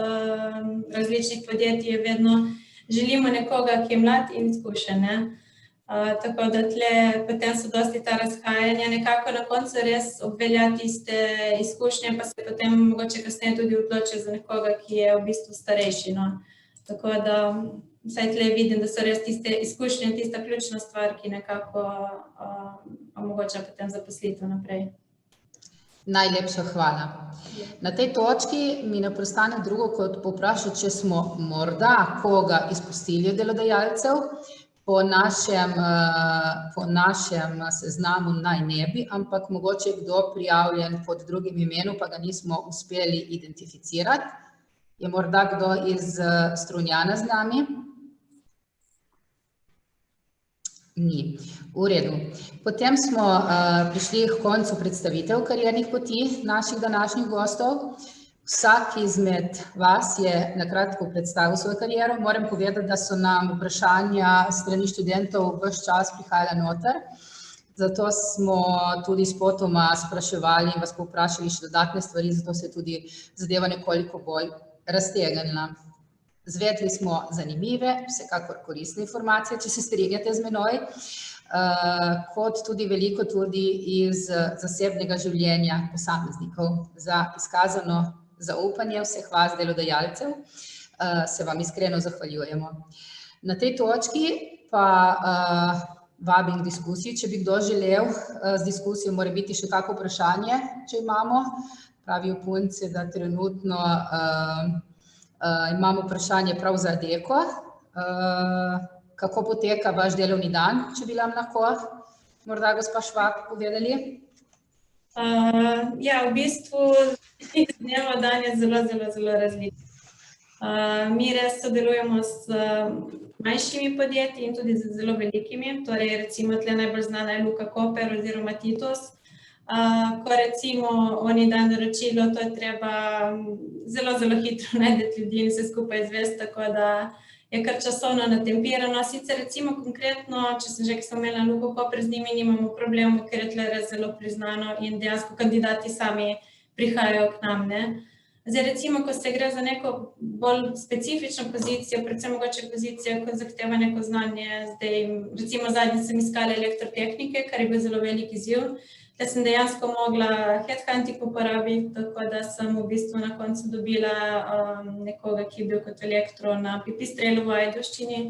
različnih podjetij, je vedno želimo nekoga, ki je mlad in izkušen. Tako da tle potem so dosti ta razhajanja, nekako na koncu res obvelja tiste izkušnje, pa se potem mogoče kasneje tudi odločijo za nekoga, ki je v bistvu starejši. Tako da vsaj tle vidim, da so res tiste izkušnje, tista ključna stvar, ki nekako omogoča potem zaposlitev naprej. Najlepša hvala. Na tej točki mi ne preostane drugo, kot povprašati, če smo morda koga izpustili od delodajalcev. Po našem seznamu naj ne bi, ampak mogoče je kdo prijavljen pod drugim imenom, pa ga nismo uspeli identificirati. Je morda kdo iz Strunjana z nami? Ni. V redu. Potem smo prišli k koncu predstavitev kariernih poti naših današnjih gostov. Vsak izmed vas je na kratko predstavil svojo kariero. Moram povedati, da so nam vprašanja strani študentov ves čas prihajala noter. Zato smo tudi spotoma spraševali in vas povprašali še dodatne stvari, zato se je tudi zadeva nekoliko bolj raztegnila. Zvedli smo zanimive, vsekakor koristne informacije, če se strinjate z menoj, kot tudi veliko tudi iz zasebnega življenja posameznikov. Za izkazano zaupanje vseh vas delodajalcev se vam iskreno zahvaljujemo. Na tej točki pa vabim k diskusiji, če bi kdo želel z diskusijo, mora biti še kako vprašanje, če imamo. Pravijo punce, da trenutno imamo vprašanje prav za Deko. Kako poteka vaš delovni dan, če bi nam lahko morda gospa Švab povedali? Ja, v bistvu iz dneva v dan je zelo različno. Mi res sodelujemo s manjšimi podjetji in tudi z zelo velikimi, torej recimo tle najbolj znana je Luka Koper oziroma Titus. Ko recimo oni dajo naročilo, to je treba zelo hitro najti ljudi in se skupaj izvesti, tako da je kar časovno natempirano. Sicer recimo konkretno, če sem že omenila Luko Koper, z njimi nimamo problemov, ker je tle res zelo priznano in dejansko kandidati sami prihajajo k nam, ne. Zdaj recimo, ko se gre za neko bolj specifično pozicijo, predvsem mogoče pozicijo, ko zahteva neko znanje, zdaj recimo zadnji sem iskala elektrotehnike, kar je bil zelo velik izziv, da sem dejansko mogla headhunting uporabiti, tako da sem v bistvu na koncu dobila nekoga, ki je bil kot elektro na Pipistrelu v Ajdovščini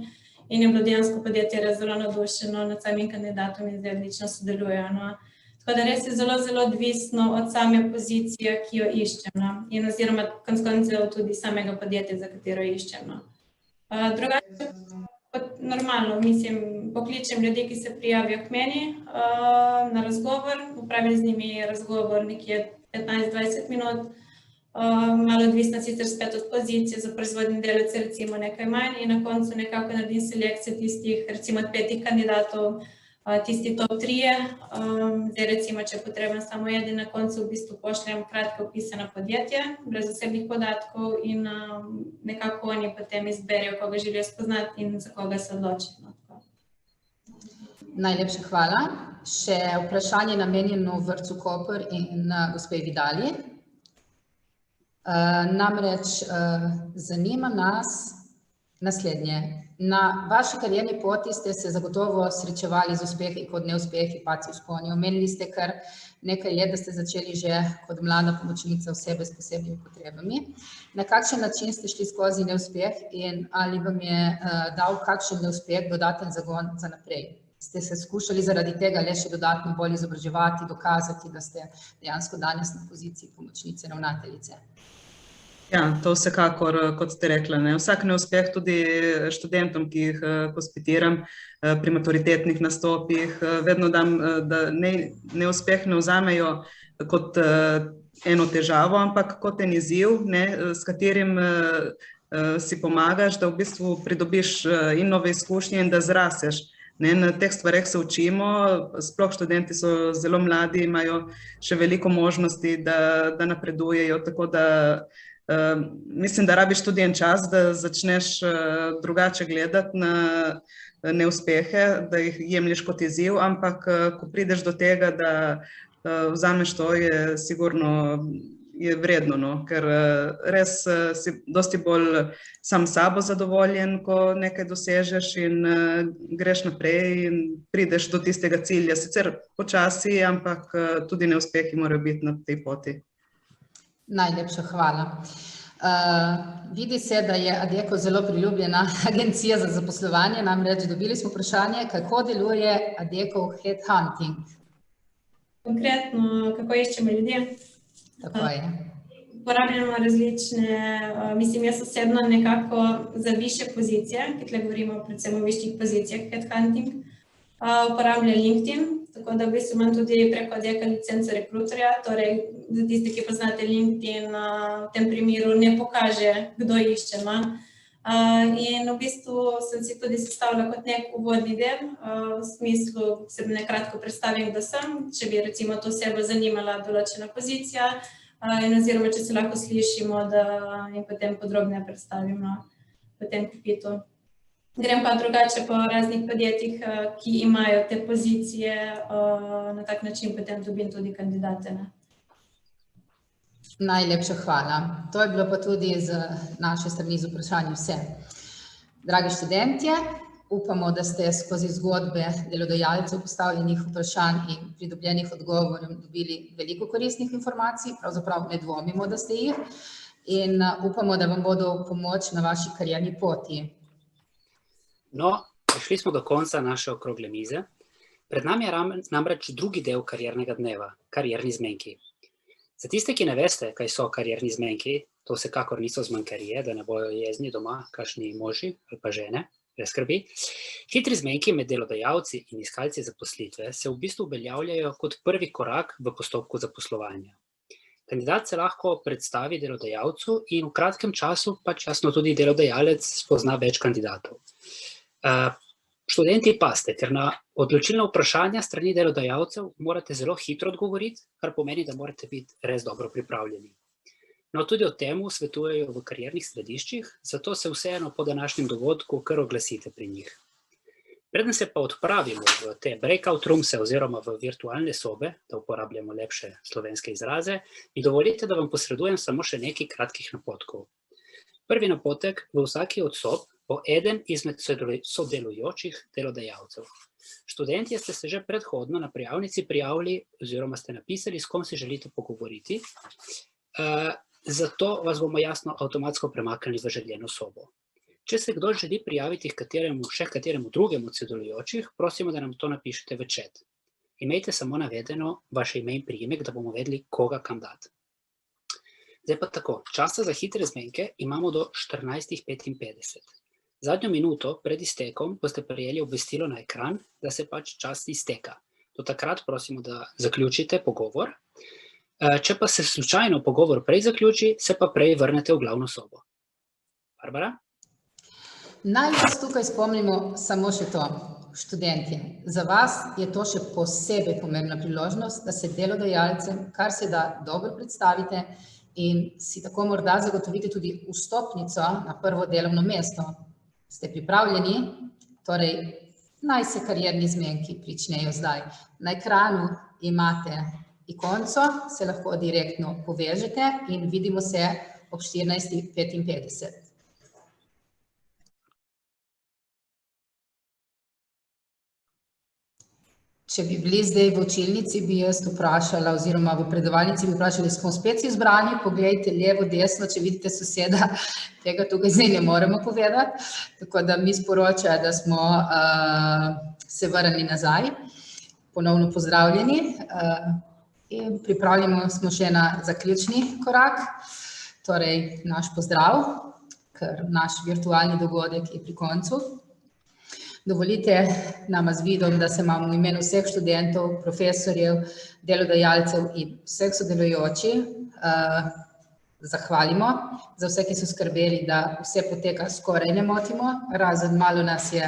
in je bilo dejansko podjetje res zelo navdušeno nad samim kandidatom in zdaj odlično sodelujejo, no. Tako da res je zelo odvisno od same pozicije, ki jo iščem, no. In oziroma konec koncev tudi samega podjetja, za katero iščem, no. Drugače kot normalno, mislim, pokličem ljudi, ki se prijavijo k meni na razgovor, opravim z njimi razgovor nekje 15-20 minut, malo odvisno sicer spet od pozicije, za proizvodni delavce recimo nekaj manj in na koncu nekako naredim selekcijo tistih recimo od 5 kandidatov, tisti top 3, zdaj recimo, če potreben samo eden, na koncu v bistvu pošljem kratke opise na podjetje, brez osebnih podatkov in nekako oni potem izberejo, koga želijo spoznati in za koga se odločijo. Najlepša hvala. Še vprašanje namenjeno Vrtcu Koper in gospe Vidali. Namreč zanima nas naslednje. Na vaši karierni poti ste se zagotovo srečevali z uspehi kot neuspehi, padci vzponi. Omenili ste kar nekaj let, da ste začeli že kot mlada pomočnica osebe s posebnimi potrebami. Na kakšen način ste šli skozi neuspeh in ali vam je dal kakšen neuspeh dodaten zagon za naprej? Ste se skušali zaradi tega le še dodatno bolj izobraževati, dokazati, da ste dejansko danes na poziciji pomočnice ravnateljice? Ja, to vsekakor, kot ste rekla, ne. Vsak neuspeh tudi študentom, ki jih hospitiram pri maturitetnih nastopih, vedno dam, da neuspeh ne vzamejo kot eno težavo, ampak kot en izziv, ne, s katerim si pomagaš, da v bistvu pridobiš in nove izkušnje in da zraseš. Ne, na teh stvareh se učimo, sploh študenti so zelo mladi, imajo še veliko možnosti, da napredujejo, tako da mislim, da rabiš tudi en čas, da začneš drugače gledati na neuspehe, da jih jemlješ kot izziv, ampak ko prideš do tega, da vzameš to, je sigurno vredno, no, ker res si dosti bolj sam sabo zadovoljen, ko nekaj dosežeš in greš naprej in prideš do tistega cilja. Sicer počasi, ampak tudi neuspehi morajo biti na tej poti. Najlepša hvala. Vidi se, da je Adecco zelo priljubljena agencija za zaposlovanje, namreč dobili smo vprašanje, kako deluje Adecco headhunting? Konkretno, kako iščemo ljudi? Tako je. Uporabljamo različne, mislim, jaz osebno nekako za višje pozicije, ki tle govorimo predvsem o višjih pozicijah headhunting, uporabljam LinkedIn, tako da v bistvu imam tudi preko Adecca licenco rekruterja, torej za tiste, ki poznate LinkedIn, v tem primeru ne pokaže, kdo išče, no. In v bistvu sem si tudi sestavila kot nek uvodni del, v smislu se nekratko predstavim, kdo sem, če bi recimo to osebo zanimala določena pozicija, in oziroma, če se lahko slišimo, da in potem podrobneje predstavim, no, v tem kupitu. Grem pa drugače po raznih podjetjih, ki imajo te pozicije, na tak način potem dobim tudi kandidate, ne. Najlepša hvala. To je bilo pa tudi z naše strani z vprašanjem vse. Dragi študentje, upamo, da ste skozi zgodbe delodajalcev postavljenih vprašanj in pridobljenih odgovorov dobili veliko koristnih informacij, pravzaprav ne dvomimo, da ste jih, in upamo, da vam bodo v pomoč na vaši karierni poti. No, prišli smo do konca naše okrogle mize. Pred nami je namreč drugi del kariernega dneva, karierni zmenki. Za tiste, ki ne veste, kaj so karierni zmenki, to vsekakor niso zmanjkarije, da ne bojo jezni doma kakšni moži ali pa žene. brez skrbi. Hitri zmenki med delodajalci in iskalci zaposlitve se v bistvu uveljavljajo kot prvi korak v postopku zaposlovanja. Kandidat se lahko predstavi delodajalcu in v kratkem času pač jasno tudi delodajalec spozna več kandidatov. Študenti pazite, ker na odločilna vprašanja strani delodajalcev morate zelo hitro odgovoriti, kar pomeni, da morate biti res dobro pripravljeni. No, tudi o temu svetujejo v kariernih središčih, zato se vseeno po današnjem dogodku kar oglasite pri njih. Preden se pa odpravimo v te breakout roomse oziroma v virtualne sobe, da uporabljamo lepše slovenske izraze, mi dovolite, da vam posredujem samo še nekaj kratkih napotkov. Prvi napotek: v vsaki od sob bo eden izmed sodelujočih delodajalcev. Študentje ste se že predhodno na prijavnici prijavili oziroma ste napisali, s kom se želite pogovoriti, zato vas bomo jasno avtomatsko premaknili v željeno sobo. Če se kdo želi prijaviti še kateremu drugemu od sodelujočih, prosimo, da nam to napišete v chat. Imejte samo navedeno vaše ime in priimek, da bomo vedeli, koga kam dati. Zdaj pa tako, časa za hitre zmenke imamo do 14:55. Zadnjo minuto pred iztekom boste prejeli obvestilo na ekran, da se pač čas izteka. Do takrat prosimo, da zaključite pogovor. Če pa se slučajno pogovor prej zaključi, se pa prej vrnete v glavno sobo. Barbara? Naj vas tukaj spomnimo samo še to, študentje. Za vas je to še posebej pomembna priložnost, da se delodajalcem kar se da dobro predstavite in si tako morda zagotovite tudi vstopnico na prvo delovno mesto. Ste pripravljeni? Torej, naj se karierni zmenki pričnejo zdaj. Na ekranu imate ikonco, se lahko direktno povežete in vidimo se ob 14:55. Če bi bili zdaj v učilnici, bi jaz vprašala, oziroma v predavalnici bi vprašali, smo spet izbrani, pogledajte levo, desno, če vidite soseda, tega tukaj zdaj ne moremo povedati, tako da mi sporočajo, da smo se vrnili nazaj, ponovno pozdravljeni in pripravljamo smo še na zaključni korak, torej naš pozdrav, ker naš virtualni dogodek je pri koncu. Dovolite nama z vidom, da se vam v imenu vseh študentov, profesorjev, delodajalcev in vseh sodelujočih zahvalimo za vse, ki so skrbeli, da vse poteka skoraj nemoteno, razen malo nas je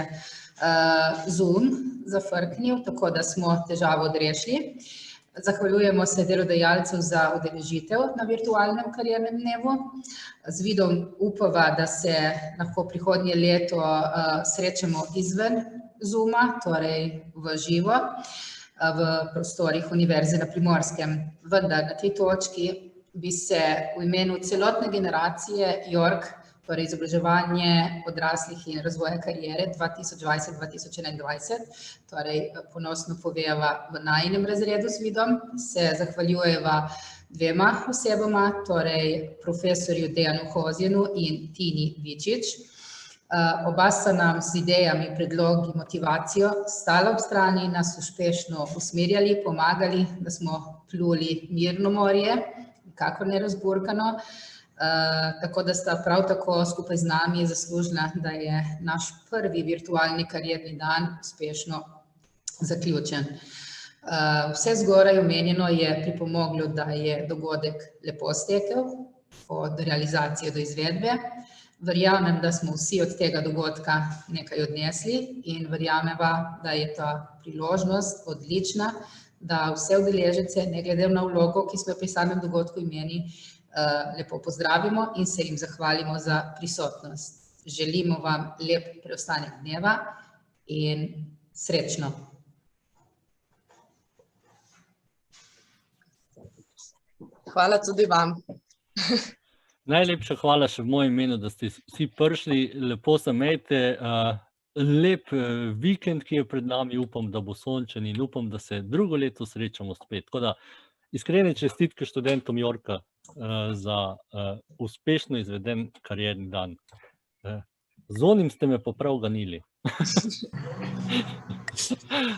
Zoom zafrknil, tako da smo težavo odrešili. Zahvaljujemo se delodajalcev za udeležitev na virtualnem kariernem dnevu. Z vidom upava, da se lahko prihodnje leto srečamo izven Zooma, torej v živo, v prostorih Univerze na Primorskem. Vendar na tej točki bi se v imenu celotne generacije York, torej izobraževanje odraslih in razvoja kariere 2020-2021, torej ponosno poveva v najinem razredu z vidom, se zahvaljujeva dvema osebama, torej profesorju Dejanu Hozjenu in Tini Vičič. Oba sta nam z idejami, predlogi, motivacijo stala ob strani, nas uspešno usmerjali, pomagali, da smo pluli mirno morje, nikakor ne razburkano. Tako da sta prav tako skupaj z nami zaslužila, da je naš prvi virtualni karierni dan uspešno zaključen. Vse zgoraj omenjeno je pripomoglo, da je dogodek lepo stekel od realizacije do izvedbe. Verjamem, da smo vsi od tega dogodka nekaj odnesli in verjameva, da je ta priložnost odlična, da vse udeležence, ne glede na vlogo, ki smo jo pri samem dogodku imeli, lepo pozdravimo in se jim zahvalimo za prisotnost. Želimo vam lep preostanek dneva in srečno. Hvala tudi vam. Najlepša hvala še v mojem imenu, da ste vsi prišli. Lepo se imejte. Lep vikend, ki je pred nami. Upam, da bo sončen in upam, da se drugo leto srečamo spet. Tako da iskrene čestitke študentom Yorka za uspešno izveden karierni dan. Z onim ste me pa prav ganili.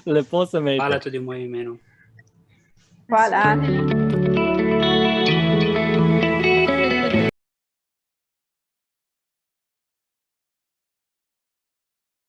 Lepo se imejte. Hvala tudi v mojem imenu. Hvala.